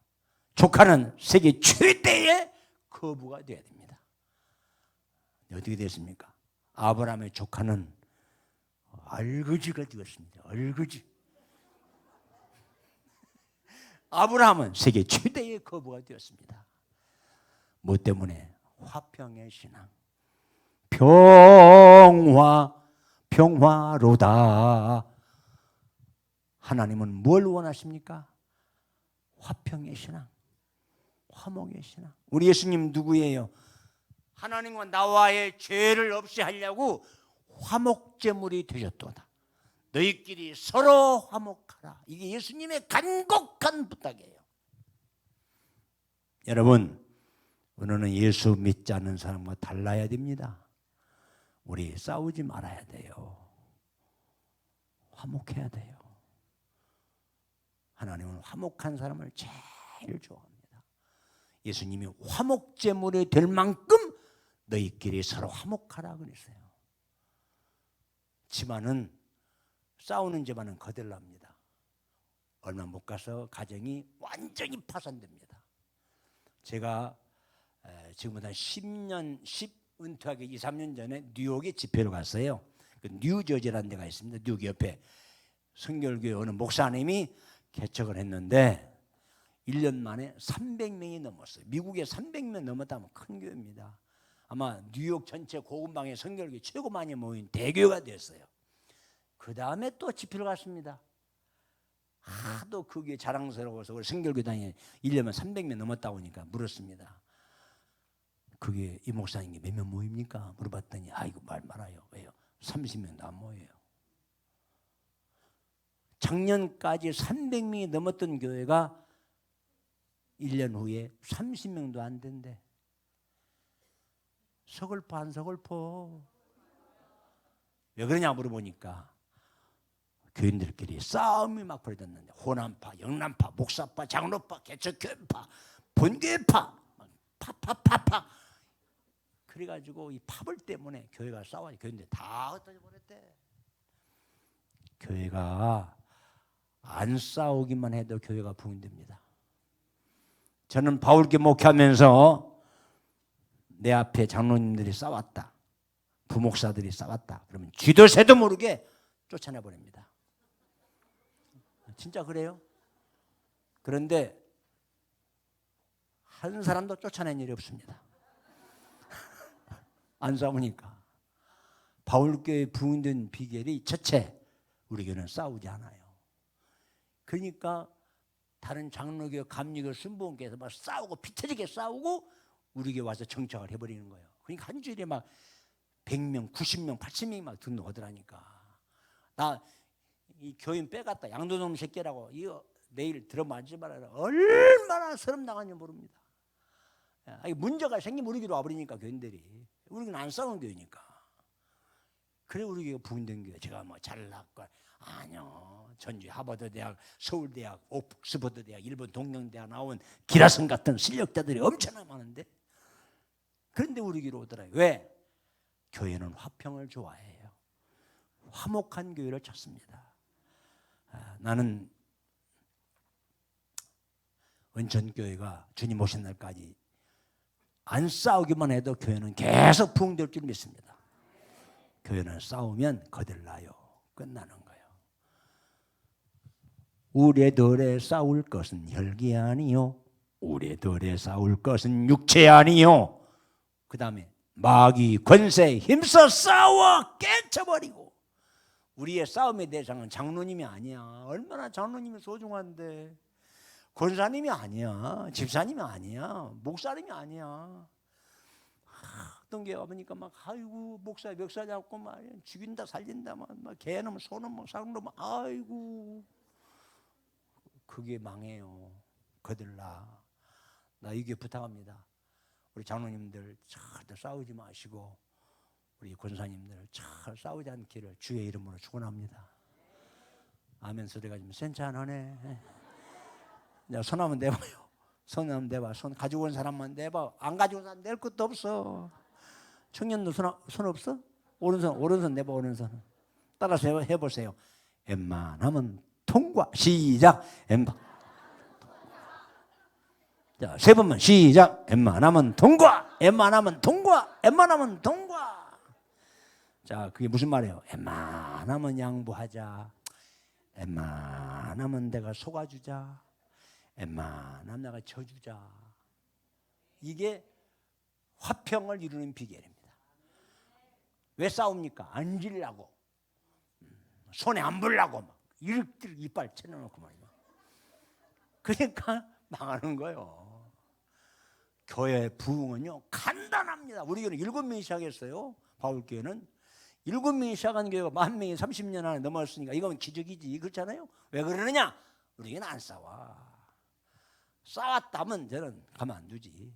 조카는 세계 최대의 거부가 되어야 됩니다. 어떻게 됐습니까? 아브라함의 조카는 알거지가 되었습니다. 알거지. 아브라함은 세계 최대의 거부가 되었습니다. 뭐 때문에? 화평의 신앙. 평화로다. 하나님은 뭘 원하십니까? 화평의 신앙, 화목의 신앙. 우리 예수님 누구예요? 하나님과 나와의 죄를 없이 하려고 화목제물이 되셨도다. 너희끼리 서로 화목하라. 이게 예수님의 간곡한 부탁이에요. 여러분, 우리는 예수 믿지 않는 사람과 달라야 됩니다. 우리 싸우지 말아야 돼요. 화목해야 돼요. 하나님은 화목한 사람을 제일 좋아합니다. 예수님이 화목제물이 될 만큼 너희끼리 서로 화목하라 그랬어요. 집안은 싸우는 집안은 거들납니다. 얼마 못 가서 가정이 완전히 파산됩니다. 제가 지금보다 10년, 은퇴하기 2, 3년 전에 뉴욕에 집회로 갔어요. 그 뉴저지라는 데가 있습니다. 뉴욕 옆에 성결교회 어느 목사님이 개척을 했는데 1년 만에 300명이 넘었어요. 미국에 300명 넘었다면 큰 교회입니다. 아마 뉴욕 전체 고금방의 성결교회 최고 많이 모인 대교회가 됐어요. 그 다음에 또 집회를 갔습니다. 하도 그게 자랑스러워서 우리 성결교단이 1년만 300명 넘었다고 하니까 물었습니다. 그게 이 목사님이 몇 명 모입니까? 물어봤더니 아이고 말 말아요. 왜요? 30명도 안 모여요. 작년까지 300명이 넘었던 교회가 1년 후에 30명도 안 된대. 서글퍼 안 서글퍼? 왜 그러냐 물어보니까 교인들끼리 싸움이 막 벌어졌는데 호남파, 영남파, 목사파, 장로파, 개척교회파, 본교회파 파파파파 그래가지고 이 파벌 때문에 교회가 싸워요. 교인들 다 흩어져 버렸대. 교회가 안 싸우기만 해도 교회가 부흥됩니다. 저는 바울교 목회하면서 내 앞에 장로님들이 싸웠다, 부목사들이 싸웠다 그러면 쥐도 새도 모르게 쫓아내버립니다. 진짜 그래요. 그런데 한 사람도 쫓아낸 일이 없습니다. 안 싸우니까. 바울교회 부흥된 비결이 첫째, 우리 교회는 싸우지 않아요. 그러니까 다른 장로교, 감리교, 순복음교회에서 막 싸우고 피터지게 싸우고 우리 교회 와서 정착을 해버리는 거예요. 그러니까 한 주일에 막 100명, 90명, 80명이 막 등록하더라니까. 나 이 교인 빼갔다 양도놈 새끼라고 이거 내일 들어맞지 말아라. 얼마나 서름 나가는지 모릅니다. 문제가 생기면 우리 교회로 와버리니까 교인들이. 우리는 안 싸우는 교회니까. 그래 우리 교회가 부흥된 교회. 제가 뭐 잘났고 아니요. 전주 하버드대학, 서울대학, 옥스퍼드대학, 일본 동경대학 나온 기라성 같은 실력자들이 엄청나 많은데 그런데 우리 교회로 오더라고요. 왜? 교회는 화평을 좋아해요. 화목한 교회를 찾습니다. 나는 은천교회가 주님 오신 날까지 안 싸우기만 해도 교회는 계속 부흥될 줄 믿습니다. 교회는 싸우면 거들나요. 끝나는 거예요. 우레들에 싸울 것은 혈기 아니요 우레들에 싸울 것은 육체 아니요 그 다음에 마귀 권세 힘써 싸워 깨쳐버리고 우리의 싸움의 대상은 장로님이 아니야. 얼마나 장로님이 소중한데 권사님이 아니야. 집사님이 아니야. 목사님이 아니야. 어떤 게 와보니까 막 아이고 목사 멱살 잡고 막 죽인다 살린다 막 개놈 소놈 상놈 아이고 그게 망해요. 거들라. 나 이게 부탁합니다. 우리 장로님들 잘 싸우지 마시고 우리 권사님들 잘 싸우지 않기를 주의 이름으로 축원합니다. 아멘 소리가 좀 센찬하네. 손 한번 내봐요. 손 한번 내봐. 손 가지고 온 사람만 내봐. 안 가지고 온 사람 낼 것도 없어. 청년도 손 없어? 오른손 내봐. 오른손 따라서 해보세요. 웬만하면 통과. 시작. 자, 세 번만 시작. 웬만하면 통과. 웬만하면 통과. 웬만하면 통과. 자, 그게 무슨 말이에요? 웬만하면 양보하자. 웬만하면 내가 속아주자. 웬만하면 내가 져주자. 이게 화평을 이루는 비결입니다. 왜 싸웁니까? 안 질라고. 손에 안 불라고 막 이렇게 이빨 쳐놓고 말이야. 그러니까 망하는 거예요. 교회 부흥은요 간단합니다. 우리 교회는 7명이 시작했어요. 바울교회는 7명이 시작한 교회가 10,000명이 30년 안에 넘었으니까 이건 기적이지. 그렇잖아요. 왜 그러느냐? 우리 교회는 안 싸워. 싸웠다면 저는 가만 안 두지.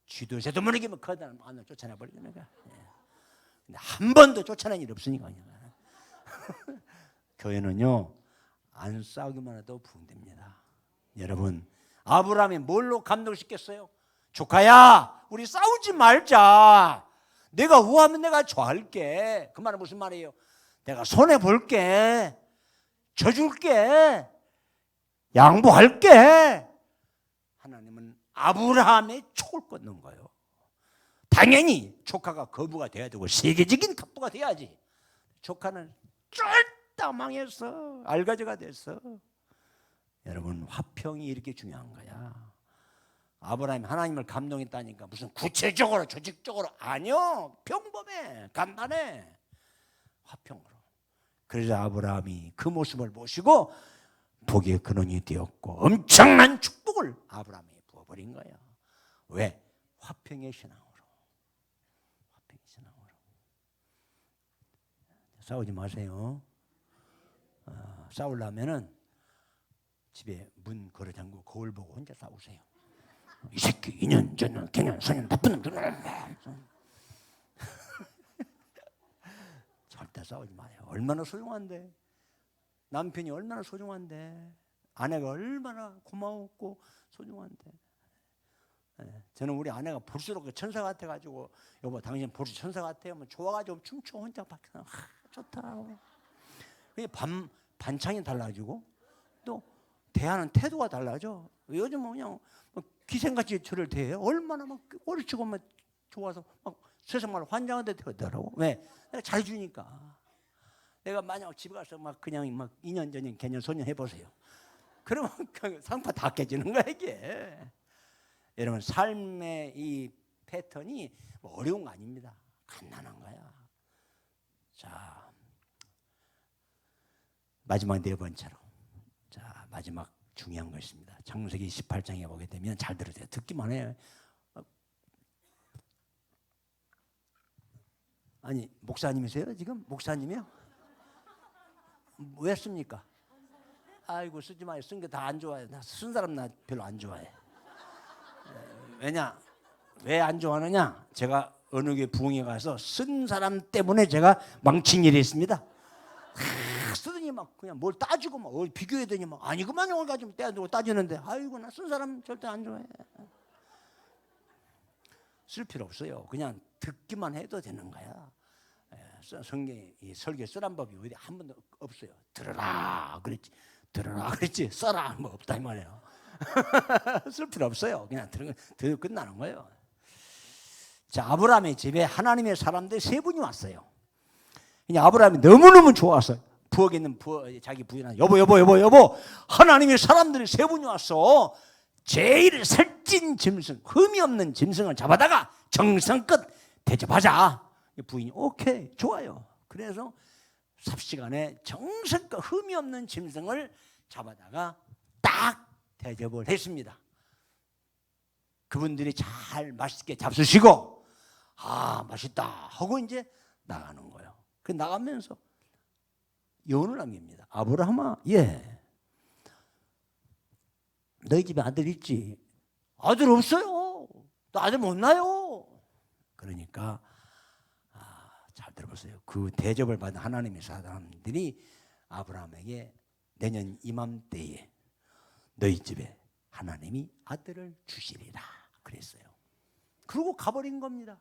쥐도 새도 모르게 거다는 마음을 쫓아내버리는 거야. 근데 한 번도 쫓아낸 일 없으니까. 교회는요 안 싸우기만 해도 부흥됩니다. 여러분 아브라함이 뭘로 감동시켰어요? 조카야 우리 싸우지 말자. 내가 우하면 내가 좋아할게. 그 말은 무슨 말이에요? 내가 손해볼게. 져줄게. 양보할게. 하나님은 아브라함의 촉을 끊는 거예요. 당연히 조카가 거부가 돼야 되고 세계적인 갑부가 돼야지. 조카는 쫄딱 망했어. 알가지가 됐어. 여러분 화평이 이렇게 중요한 거야. 아브라함이 하나님을 감동했다니까 무슨 구체적으로 조직적으로 아니요. 평범해. 간단해. 화평으로. 그래서 아브라함이 그 모습을 보시고 복의 근원이 되었고 엄청난 축복을 아브라함이 부어버린 거야. 왜? 화평의 신앙으로. 화평의 신앙으로. 싸우지 마세요. 싸우려면은 집에 문 걸어 잠그고 거울 보고 혼자 싸우세요. 이 새끼 2년 전년 개년 소년 나쁜 놈. 절대 싸우지 마요. 얼마나 소중한데. 남편이 얼마나 소중한데. 아내가 얼마나 고마웠고 소중한데. 저는 우리 아내가 볼수록 천사 같아가지고 여보 당신 볼수 천사 같아요. 좋아가지고 춤춰 혼자 밖에서 좋다. 반찬이 달라지고 또 대하는 태도가 달라져. 요즘은 그냥 기생같이 저를 대해요. 얼마나 막 어리치고 막 좋아서 막 세상 말 환장한데 되더라고. 왜? 내가 잘 주니까. 내가 만약 집에 가서 막 그냥 막 2년 전인 개년 소년 해보세요. 그러면 그 상파 다 깨지는 거야 이게. 여러분 삶의 이 패턴이 뭐 어려운 거 아닙니다. 간단한 거야. 자 마지막 네 번째로. 자 마지막 중요한 것입니다. 창세기 18장에 보게 되면 잘 들으세요. 듣기만 해요. 아니 목사님이세요 지금? 목사님이요? 왜 씁니까? 아이고 쓰지 마요. 쓴 게 다 안 좋아요. 나 쓴 사람 나 별로 안 좋아해. 왜냐? 왜 안 좋아하느냐? 제가 어느 교회 부흥회 가서 쓴 사람 때문에 제가 망친 일이 있습니다. 쓰더니 막 그냥 뭘 따지고 막 비교하더니 막 아니 그만 용을 가지고 떼어두고 따지는데 아이고 나 쓴 사람 절대 안 좋아해. 쓸 필요 없어요. 그냥 듣기만 해도 되는 거야. 성경에 이 설교 쓰란 법이 어디 한 번도 없어요. 들어라 그랬지. 들어라 그랬지. 써라 뭐 없다 이 말이에요. 쓸 필요 없어요. 그냥 들으면 끝나는 거예요. 자 아브라함의 집에 하나님의 사람들 세 분이 왔어요. 그냥 아브라함이 너무너무 좋았어요. 부엌에 있는 자기 부인한테 여보 하나님의 사람들이 세 분이 왔어. 제일 살찐 짐승 흠이 없는 짐승을 잡아다가 정성껏 대접하자. 부인이 오케이 좋아요. 그래서 삽시간에 정성껏 흠이 없는 짐승을 잡아다가 딱 대접을 했습니다. 그분들이 잘 맛있게 잡수시고 아 맛있다 하고 이제 나가는 거예요. 그 나가면서 여운을 남깁니다. 아브라함아 예 너희 집에 아들 있지? 아들 없어요. 너 아들 못 낳아요. 그러니까 잘 들어보세요. 그 대접을 받은 하나님의 사람들이 아브라함에게 내년 이맘때에 너희 집에 하나님이 아들을 주시리라 그랬어요. 그러고 가버린 겁니다.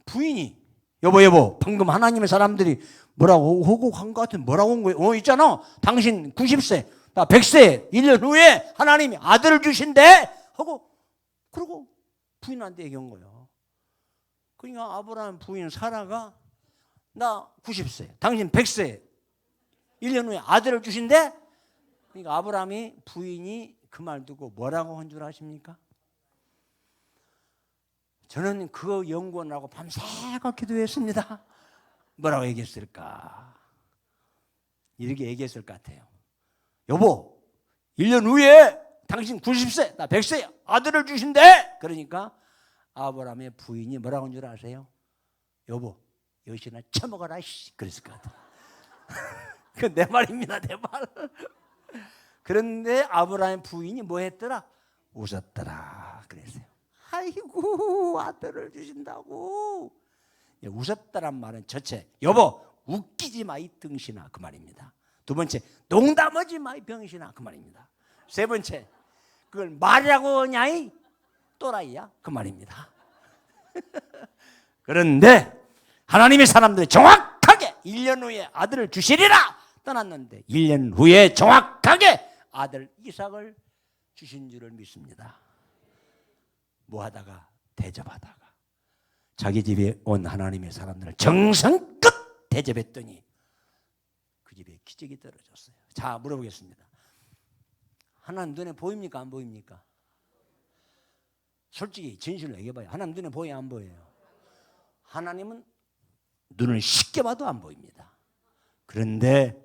부인이 여보 방금 하나님의 사람들이 뭐라고 하고 한 것 같은 뭐라고 한 거예요? 있잖아 당신 90세 나 100세 1년 후에 하나님이 아들을 주신대 하고 그러고 부인한테 얘기한 거예요. 그러니까 아브라함 부인 사라가 나 90세 당신 100세 1년 후에 아들을 주신대. 그러니까 아브라함이 부인이 그 말 듣고 뭐라고 한 줄 아십니까? 저는 그 연구원하고 밤새고 기도했습니다. 뭐라고 얘기했을까? 이렇게 얘기했을 것 같아요. 여보 1년 후에 당신 90세 나 100세 아들을 주신대. 그러니까 아브라함의 부인이 뭐라고 한 줄 아세요? 여보 여시나 처먹어라 그랬을 것 같아요. 그 내 말입니다. 내 말. 그런데 아브라함의 부인이 뭐 했더라? 웃었더라 그랬어요. 아이고 아들을 주신다고. 웃었다란 말은 첫째 여보 웃기지 마 이 등신아 그 말입니다. 두 번째 농담하지 마 이 병신아 그 말입니다. 세 번째 그걸 말이라고 하냐 이 또라이야 그 말입니다. 그런데 하나님의 사람들이 정확하게 1년 후에 아들을 주시리라 떠났는데 1년 후에 정확하게 아들 이삭을 주신 줄을 믿습니다. 뭐 하다가 대접하다가 자기 집에 온 하나님의 사람들을 정성껏 대접했더니 그 집에 기적이 떨어졌어요. 자 물어보겠습니다. 하나님 눈에 보입니까 안 보입니까? 솔직히 진실로 얘기해봐요. 하나님 눈에 보여요 안 보여요? 하나님은 눈을 쉽게 봐도 안 보입니다. 그런데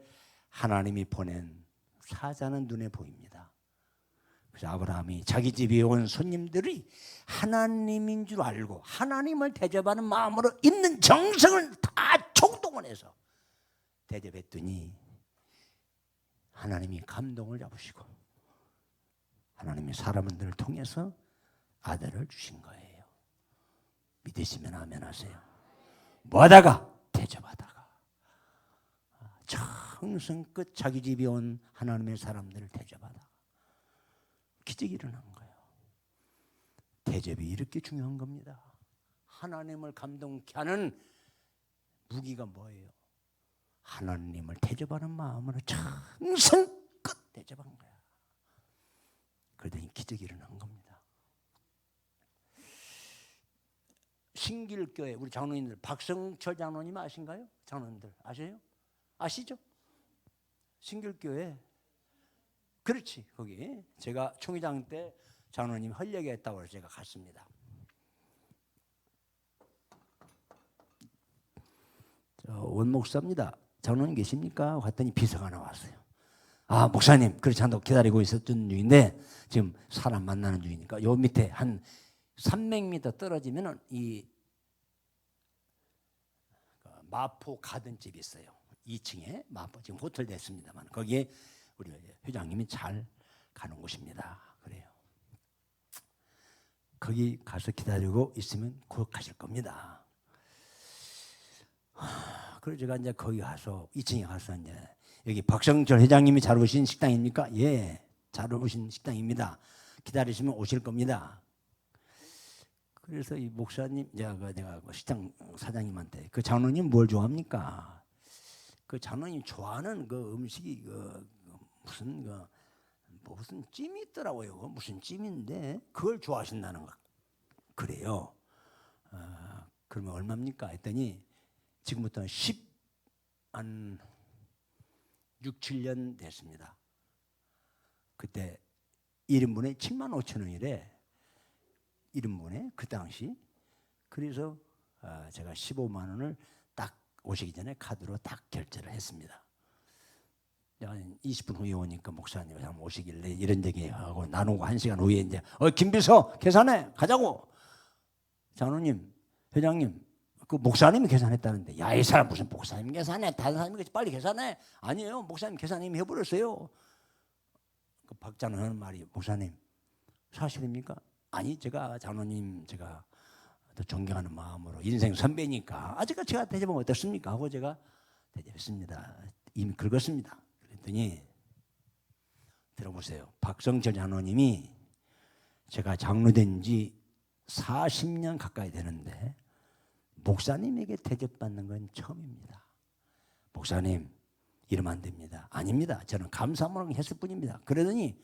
하나님이 보낸 사자는 눈에 보입니다. 그래서 아브라함이 자기 집에 온 손님들이 하나님인 줄 알고 하나님을 대접하는 마음으로 있는 정성을 다 총동원해서 대접했더니 하나님이 감동을 잡으시고 하나님이 사람들을 통해서 아들을 주신 거예요. 믿으시면 아멘 하세요. 뭐하다가? 대접하다가. 정성껏 자기 집에 온 하나님의 사람들을 대접하다가 기적이 일어난 거예요. 대접이 이렇게 중요한 겁니다. 하나님을 감동케 하는 무기가 뭐예요? 하나님을 대접하는 마음으로 정성껏 대접한 거야. 그러더니 기적이 일어난 겁니다. 신길교회 우리 장로님들 박성철 장로님 아신가요? 장로님들 아세요? 아시죠? 신길교회 그렇지 거기 제가 총회장 때 장로님 헐려게 했다고 해서 제가 갔습니다. 원목사입니다. 장로님 계십니까? 갔더니 비서가 나왔어요. 아 목사님 그렇지 않다고 기다리고 있었던 중인데 지금 사람 만나는 중이니까 요 밑에 한 300m 떨어지면은 이 마포 가든집이 있어요. 2층에 마포 지금 호텔 됐습니다만 거기에 우리 회장님이 잘 가는 곳입니다. 그래요. 거기 가서 기다리고 있으면 곧 가실 겁니다. 그래서 제가 이제 거기 가서 2층에 가서 이제 여기 박성철 회장님이 잘 오신 식당입니까? 예, 잘 오신 식당입니다. 기다리시면 오실 겁니다. 그래서 이 목사님, 내가 그 식당 사장님한테 그 장로님 뭘 좋아합니까? 그 장로님 좋아하는 그 음식이 무슨 찜이 있더라고요. 무슨 찜인데 그걸 좋아하신다는 거. 그래요. 그러면 얼마입니까? 했더니 지금부터 6, 7년 됐습니다. 그때 1인분에 7만 5천 원이래. 1인분에 그 당시. 그래서 제가 15만 원을 딱 오시기 전에 카드로 딱 결제를 했습니다. 20분 후에 오니까 목사님 오시길래 이런 얘기하고 나누고 1시간 후에 이제 김비서 계산해 가자고. 장로님, 회장님, 그 목사님이 계산했다는데 야 이 사람 무슨 목사님 계산해? 다른 사람이 빨리 계산해. 아니에요, 목사님 계산님이 해버렸어요. 그 박장로 하는 말이 목사님 사실입니까? 아니 제가 장로님 제가 더 존경하는 마음으로 인생 선배니까 아직까지 제가 대접하면 어떻습니까? 하고 제가 대접했습니다. 이미 긁었습니다. 그랬더니 들어보세요. 박성철 장로님이 제가 장로된 지 40년 가까이 되는데 목사님에게 대접받는 건 처음입니다. 목사님 이러면 안 됩니다. 아닙니다. 저는 감사함으로 했을 뿐입니다. 그러더니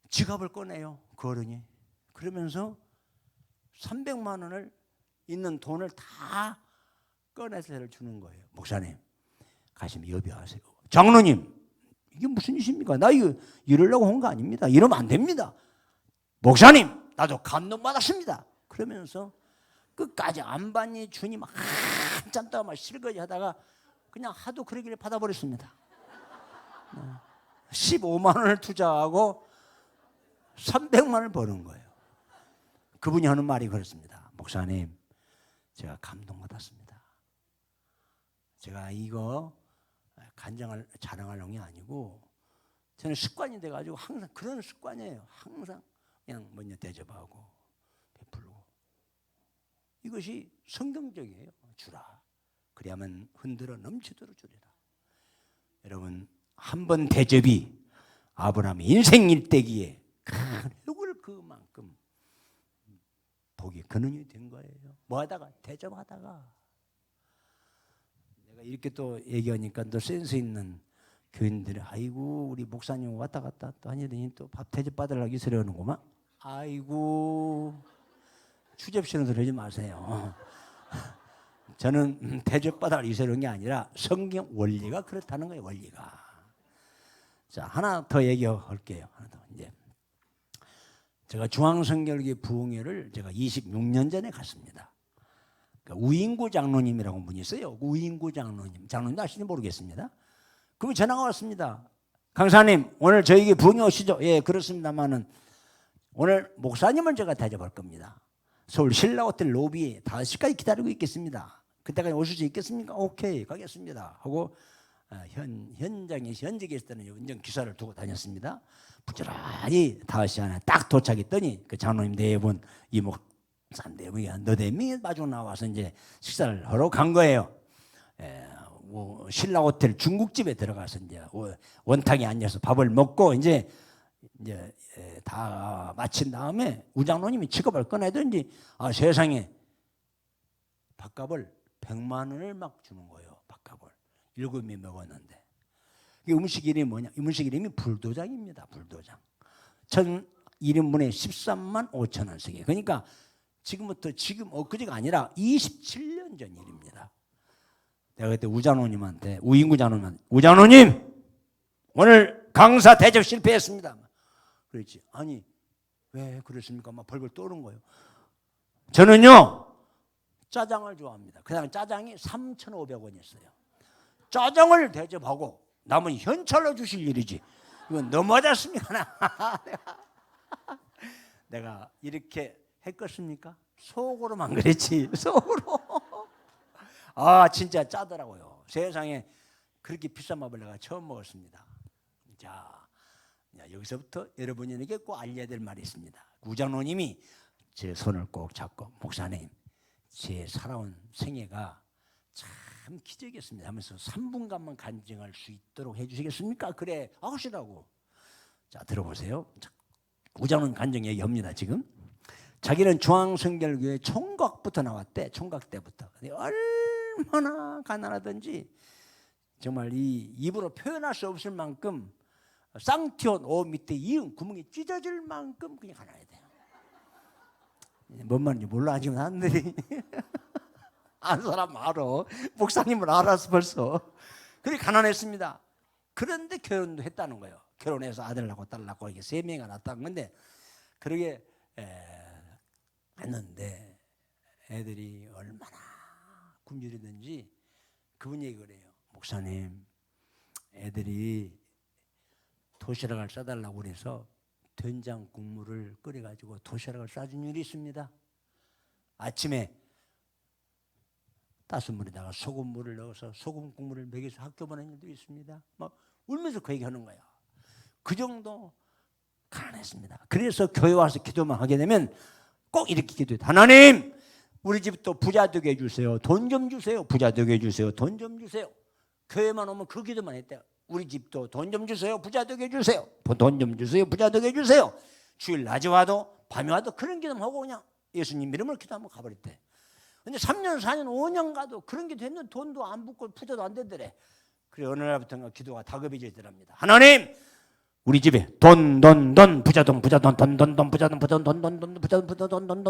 지갑을 꺼내요. 그 어른이. 그러면서 300만 원을 있는 돈을 다 꺼내서 저를 주는 거예요. 목사님 가시면 여비하세요. 장로님 이게 무슨 짓입니까? 나 이거 이러려고 한 거 아닙니다. 이러면 안 됩니다. 목사님 나도 감동받았습니다. 그러면서 끝까지 안 받니 주님 한참 동안 막 실거지 하다가 그냥 하도 그러기를 받아버렸습니다. 15만 원을 투자하고 300만 원을 버는 거예요. 그분이 하는 말이 그렇습니다. 목사님 제가 감동받았습니다. 제가 이거 자랑할 게 아니고 저는 습관이 돼가지고 항상 그런 습관이에요. 항상 그냥 먼저 대접하고 베풀고 이것이 성경적이에요. 주라. 그래야만 흔들어 넘치도록 주리라. 여러분 한 번 대접이 아브라함의 인생 일대기에 그걸 그만큼 복이 근원이 된 거예요. 뭐 하다가 대접하다가 내가 이렇게 또 얘기하니까 또 센스 있는 교인들이 아이고 우리 목사님 왔다 갔다 또 하니 또 밥 대접 받으려고 이러는구만. 아이고 추접스러운 소리 하지 마세요. 저는 대접받으려고 이러는 게 아니라 성경 원리가 그렇다는 거예요. 원리가. 자 하나 더 얘기할게요. 하나 더 이제 제가 중앙성결교 부흥회를 제가 26년 전에 갔습니다. 그러니까 우인구 장로님이라고 분이 있어요. 우인구 장로님. 장로님도 아시는지 모르겠습니다. 그분이 전화가 왔습니다. 강사님 오늘 저에게 부흥이 오시죠? 예, 그렇습니다만은 오늘 목사님을 제가 대접할 겁니다. 서울 신라호텔 로비에 5시까지 기다리고 있겠습니다. 그때까지 오실 수 있겠습니까? 오케이, 가겠습니다 하고 현장에 있을 때는 운전 기사를 두고 다녔습니다. 부지런히 5시 안에 딱 도착했더니 그 장로님 네 분, 이 목사 네 분이 너네 명이 마중 나와서 이제 식사를 하러 간 거예요. 신라호텔 중국집에 들어가서 이제 원탕에 앉아서 밥을 먹고 이제 다 마친 다음에 우장로님이 직업을 꺼내든지 세상에 밥값을 100만 원을 막 주는 거예요. 밥값을 7명 먹었는데 이 음식 이름이 뭐냐? 음식 이름이 불도장입니다. 불도장. 1인분에 13만 5천 원씩이에요. 그러니까 지금부터 지금 엊그제가 아니라 27년 전 일입니다. 내가 그때 우장로님한테 우인구 장로님한테 우장로님 오늘 강사 대접 실패했습니다. 그랬지. 아니 왜 그랬습니까? 막 벌벌 떠오른 거예요. 저는요 짜장을 좋아합니다. 그냥 짜장이 3,500원이었어요. 짜장을 대접하고 남은 현찰로 주실 일이지. 이건 너무하지 않습니까? 내가 이렇게 했겠습니까? 속으로만 그랬지. 속으로. 진짜 짜더라고요. 세상에 그렇게 비싼 밥을 내가 처음 먹었습니다. 자, 여기서부터 여러분에게 꼭 알려야 될 말이 있습니다. 우장로님이 제 손을 꼭 잡고 목사님 제 살아온 생애가 참 기적이었습니다 하면서 3분간만 간증할 수 있도록 해주시겠습니까? 그래 하시라고. 자, 들어보세요. 우장로님 간증 얘기합니다. 지금 자기는 중앙성결교회 총각부터 나왔대. 총각 때부터. 얼마나 가난하든지 정말 이 입으로 표현할 수 없을 만큼 쌍티온 오 밑에 이응 구멍이 찢어질 만큼 그냥 가난해야 돼요. 뭔 말인지 몰라 하지만 사람들이 아는 사람 알아. 목사님을 알아서 벌써. 그렇게 가난했습니다. 그런데 결혼도 했다는 거예요. 결혼해서 아들 낳고 딸 낳고 이게 3명이 낳았다는 건데 그러게 했는데 애들이 얼마나 굶주리든지 그분 얘기 그래요. 목사님 애들이 도시락을 싸달라고 그래서 된장 국물을 끓여가지고 도시락을 싸준 일이 있습니다. 아침에 따뜻한 물에다가 소금물을 넣어서 소금 국물을 먹여서 학교 보낸 일도 있습니다. 막 울면서 그 얘기하는 거야. 그 정도 가난했습니다. 그래서 교회 와서 기도만 하게 되면 꼭 이렇게 기도해요. 하나님 우리 집도 부자 되게 해주세요. 돈 좀 주세요. 부자 되게 해주세요. 돈 좀 주세요. 교회만 오면 그 기도만 했대요. 우리 집도 돈 좀 주세요. 부자 되게 해주세요. 돈 좀 주세요. 부자 되게 해주세요. 주일 낮에 와도 밤에 와도 그런 기도만 하고 그냥 예수님 이름으로 기도하면 가버렸대. 근데 3년 4년 5년 가도 그런 기도 했는데 돈도 안 붙고 부자도 안 되더래. 그래 어느 날부터가 기도가 다급해지더랍니다. 하나님 우리 집에 돈 부자돈 부자돈 돈 부자돈 부자돈 돈 부자돈 부자돈 돈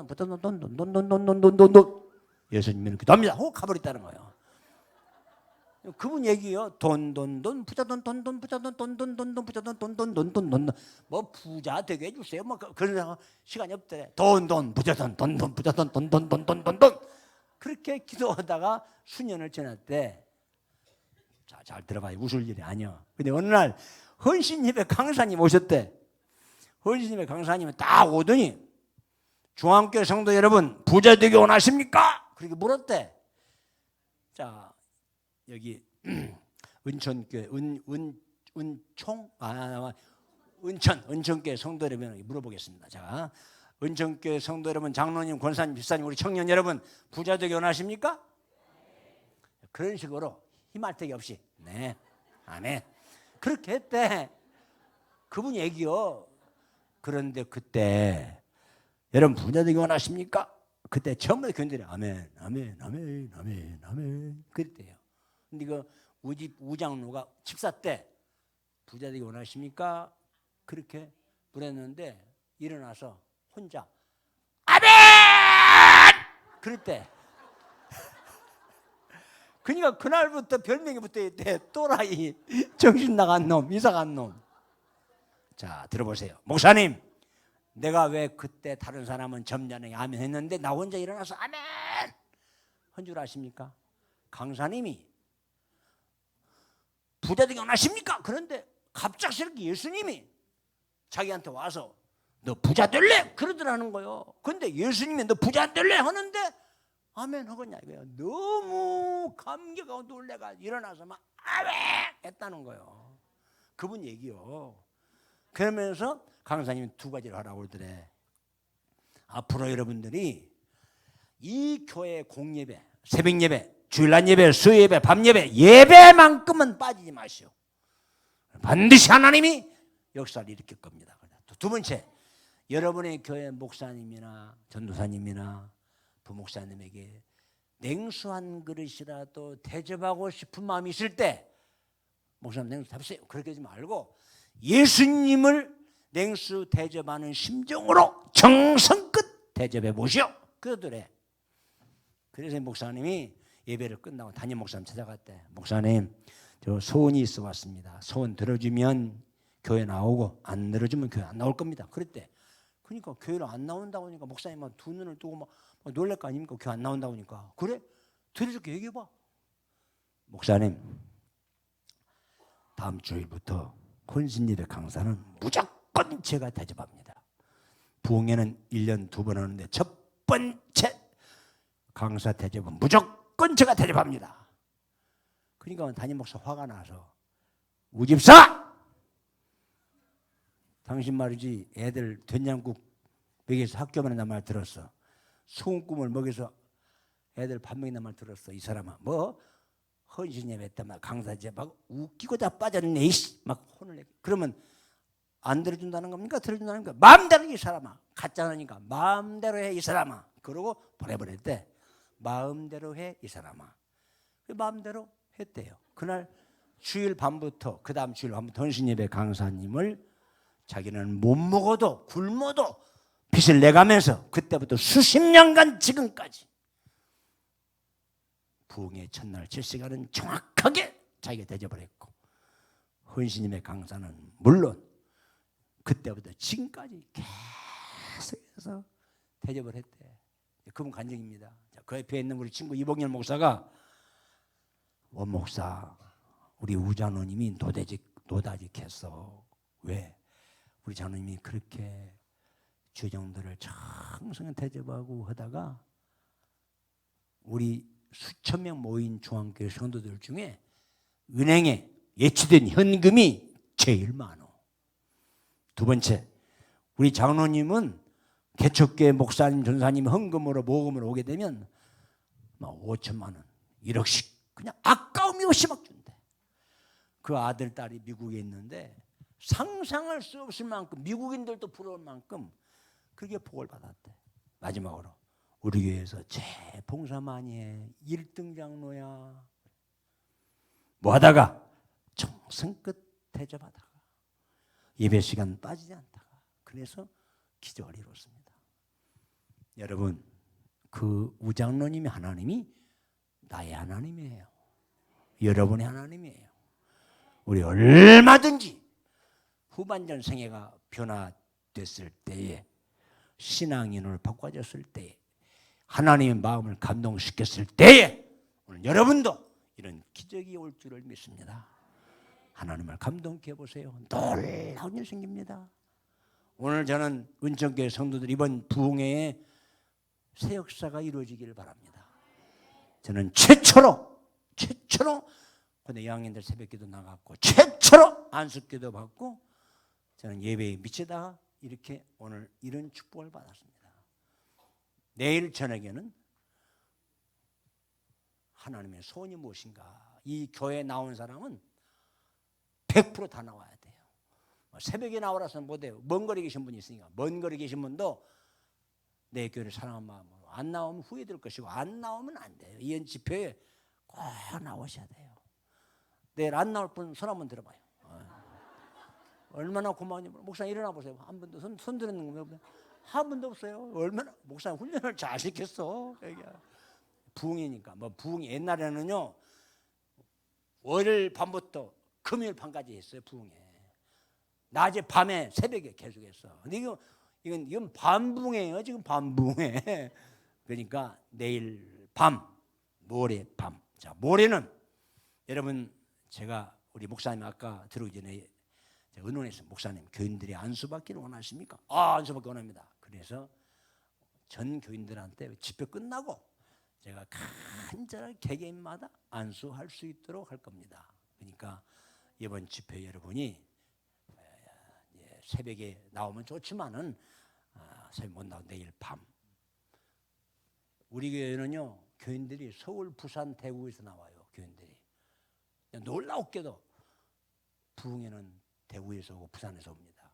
부자돈 돈 예수님은 기도합니다. 하고 가버렸다는 거예요. 그분 얘기요. 돈 부자돈 부자돈 부자돈 뭐 부자 되게 해주세요. 뭐 그런 시간이 없더래. 돈 부자돈 부자돈 돈 그렇게 기도하다가 수년을 지났대. 자, 잘 들어봐요. 웃을 일이 아니야. 근데 어느 날 헌신예배 강사님 오셨대. 헌신예배 강사님이 딱 오더니 중앙교회 성도 여러분 부자 되기 원하십니까? 그렇게 물었대. 자, 여기 은천교회 은천교회 성도 여러분 물어보겠습니다. 자, 은천교회 성도 여러분, 장로님, 권사님, 집사님, 우리 청년 여러분 부자 되기 원하십니까? 그런 식으로 희말택이 없이 네, 아멘. 그렇게 했대. 그분 얘기요. 그런데 그때 여러분 부자 되기 원하십니까? 그때 전부 다 견디래. 아멘, 아멘, 아멘, 아멘, 아멘. 그랬대요. 근데 그 우장로가 집사 때 부자 되기 원하십니까? 그렇게 물었는데 일어나서 혼자 아멘! 그랬대. 그러니까 그날부터 별명이 붙어있대. 또라이, 정신 나간 놈, 이상한 놈. 자, 들어보세요. 목사님, 내가 왜 그때 다른 사람은 점잖게 아멘 했는데 나 혼자 일어나서 아멘 한 줄 아십니까? 강사님이 부자 되기 원하십니까? 그런데 갑작스럽게 예수님이 자기한테 와서 너 부자 될래? 그러더라는 거예요. 근데 예수님이 너 부자 안 될래? 하는데 아멘 하겠냐 이거예요. 너무 감격하고 놀래가 일어나서 막 아멘 했다는 거예요. 그분 얘기요. 그러면서 강사님이 두 가지를 하라고 그러더래. 앞으로 여러분들이 이 교회 공예배, 새벽 예배, 주일날 예배, 수요 예배, 밤 예배, 예배만큼은 빠지지 마시오. 반드시 하나님이 역사를 일으킬 겁니다. 두 번째, 여러분의 교회 목사님이나 전도사님이나 부목사님에게 냉수 한 그릇이라도 대접하고 싶은 마음이 있을 때 목사님 냉수 잡으세요. 그렇게 하지 말고 예수님을 냉수 대접하는 심정으로 정성껏 대접해 보시오. 그러더래. 그래서 목사님이 예배를 끝나고 담임 목사님 찾아갔대. 목사님, 저 소원이 있어 왔습니다. 소원 들어주면 교회 나오고 안 들어주면 교회 안 나올 겁니다. 그랬대. 그러니까 교회를 안 나온다고 하니까 목사님은 두 눈을 뜨고 막 놀랄 거 아닙니까? 교회 안 나온다고 하니까. 그래? 들어줄게 얘기해봐. 목사님, 다음 주일부터 혼신예배 강사는 무조건 제가 대접합니다. 부흥회는 1년 2번 하는데 첫 번째 강사 대접은 무조건 제가 대접합니다. 그러니까 담임 목사 화가 나서 우집사! 당신 말이지 애들 된장국 먹여서 학교 보낸단 말 들었어. 소금국을 먹여서 애들 밥 먹인단 말 들었어. 이 사람아 뭐 헌신예배 때 막 강사제 막 웃기고 다 빠졌네 막 혼을 내. 그러면 안 들어준다는 겁니까? 들어준다는 겁니까? 마음대로 이 사람아 가짜니까 마음대로 해 이 사람아. 그러고 보내버렸대. 마음대로 해 이 사람아. 마음대로 했대요. 그날 주일 밤부터 그 다음 주일 밤부터 헌신예배 강사님을 자기는 못 먹어도 굶어도 빚을 내가면서 그때부터 수십 년간 지금까지 부흥의 첫날 7시간은 정확하게 자기가 대접을 했고 헌신님의 강사는 물론 그때부터 지금까지 계속해서 대접을 했대. 그분 간증입니다. 그 옆에 있는 우리 친구 이봉열 목사가 원 목사 우리 우장로님이 노다직했어. 왜? 우리 장로님이 그렇게 주정들을 정성을 대접하고 하다가 우리 수천 명 모인 중앙교회 성도들 중에 은행에 예치된 현금이 제일 많어. 두 번째, 우리 장로님은 개척교회 목사님, 전사님 헌금으로 모금으로 오게 되면 막 5천만 원, 1억씩 그냥 아까움이 없이 막 준대. 그 아들, 딸이 미국에 있는데 상상할 수 없을 만큼 미국인들도 부러울 만큼 그게 복을 받았대. 마지막으로 우리 교회에서 제일 봉사 많이 해. 1등 장로야. 뭐 하다가 정성껏 대접하다가 예배 시간 빠지지 않다가 그래서 기적을 이뤘습니다. 여러분 그 우장로님의 하나님이 나의 하나님이에요. 여러분의 하나님이에요. 우리 얼마든지 후반전 생애가 변화됐을 때에 신앙인으로 바꿔졌을 때에 하나님의 마음을 감동시켰을 때에 오늘 여러분도 이런 기적이 올 줄을 믿습니다. 하나님을 감동해 보세요. 놀라운 일 생깁니다. 오늘 저는 은천교회 성도들 이번 부흥회에 새 역사가 이루어지기를 바랍니다. 저는 최초로 근데 여학년들 새벽기도 나갔고 최초로 안식기도 받고 저는 예배에 미치다가 이렇게 오늘 이런 축복을 받았습니다. 내일 저녁에는 하나님의 소원이 무엇인가? 이 교회에 나온 사람은 100% 다 나와야 돼요. 새벽에 나오라서는 못해요. 먼 거리 계신 분이 있으니까 먼 거리 계신 분도 내 교회를 사랑하는 마음으로 안 나오면 후회될 것이고 안 나오면 안 돼요. 이런 집회에 꼭 나오셔야 돼요. 내일 안 나올 분 손 한번 들어봐요. 얼마나 고마운지. 목사님 일어나 보세요. 한 번도 손 들었는 거 한 번도 없어요. 얼마나 목사님 훈련을 잘 시켰어. 부흥이니까 뭐 부흥이 옛날에는요 월요일 밤부터 금요일 밤까지 했어요. 부흥에 낮에 밤에 새벽에 계속했어. 근데 이건 밤부흥이에요. 지금 밤부흥에. 그러니까 내일 밤 모레 밤. 자 모레는 여러분 제가 우리 목사님 아까 들어오기 전에 의논해서 목사님 교인들이 안수받기를 원하십니까? 안수받기 원합니다. 그래서 전 교인들한테 집회 끝나고 제가 간절하게 개개인마다 안수할 수 있도록 할 겁니다. 그러니까 이번 집회 여러분이 새벽에 나오면 좋지만은 새벽 못 나오고 내일 밤 우리 교회는요 교인들이 서울, 부산, 대구에서 나와요. 교인들이 놀라웠게도 부흥회는 대구에서 오고 부산에서 옵니다.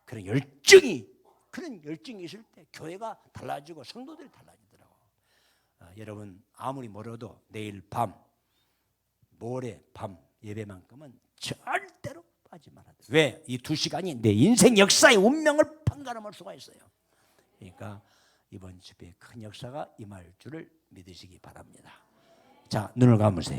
그런 열정이 있을 때 교회가 달라지고 성도들이 달라지더라고. 여러분 아무리 멀어도 내일 밤, 모레 밤 예배만큼은 절대로 빠지 말아야 돼. 왜? 이 2시간이 내 인생 역사의 운명을 판가름할 수가 있어요. 그러니까 이번 집회에 큰 역사가 임할 줄을 믿으시기 바랍니다. 자, 눈을 감으세요.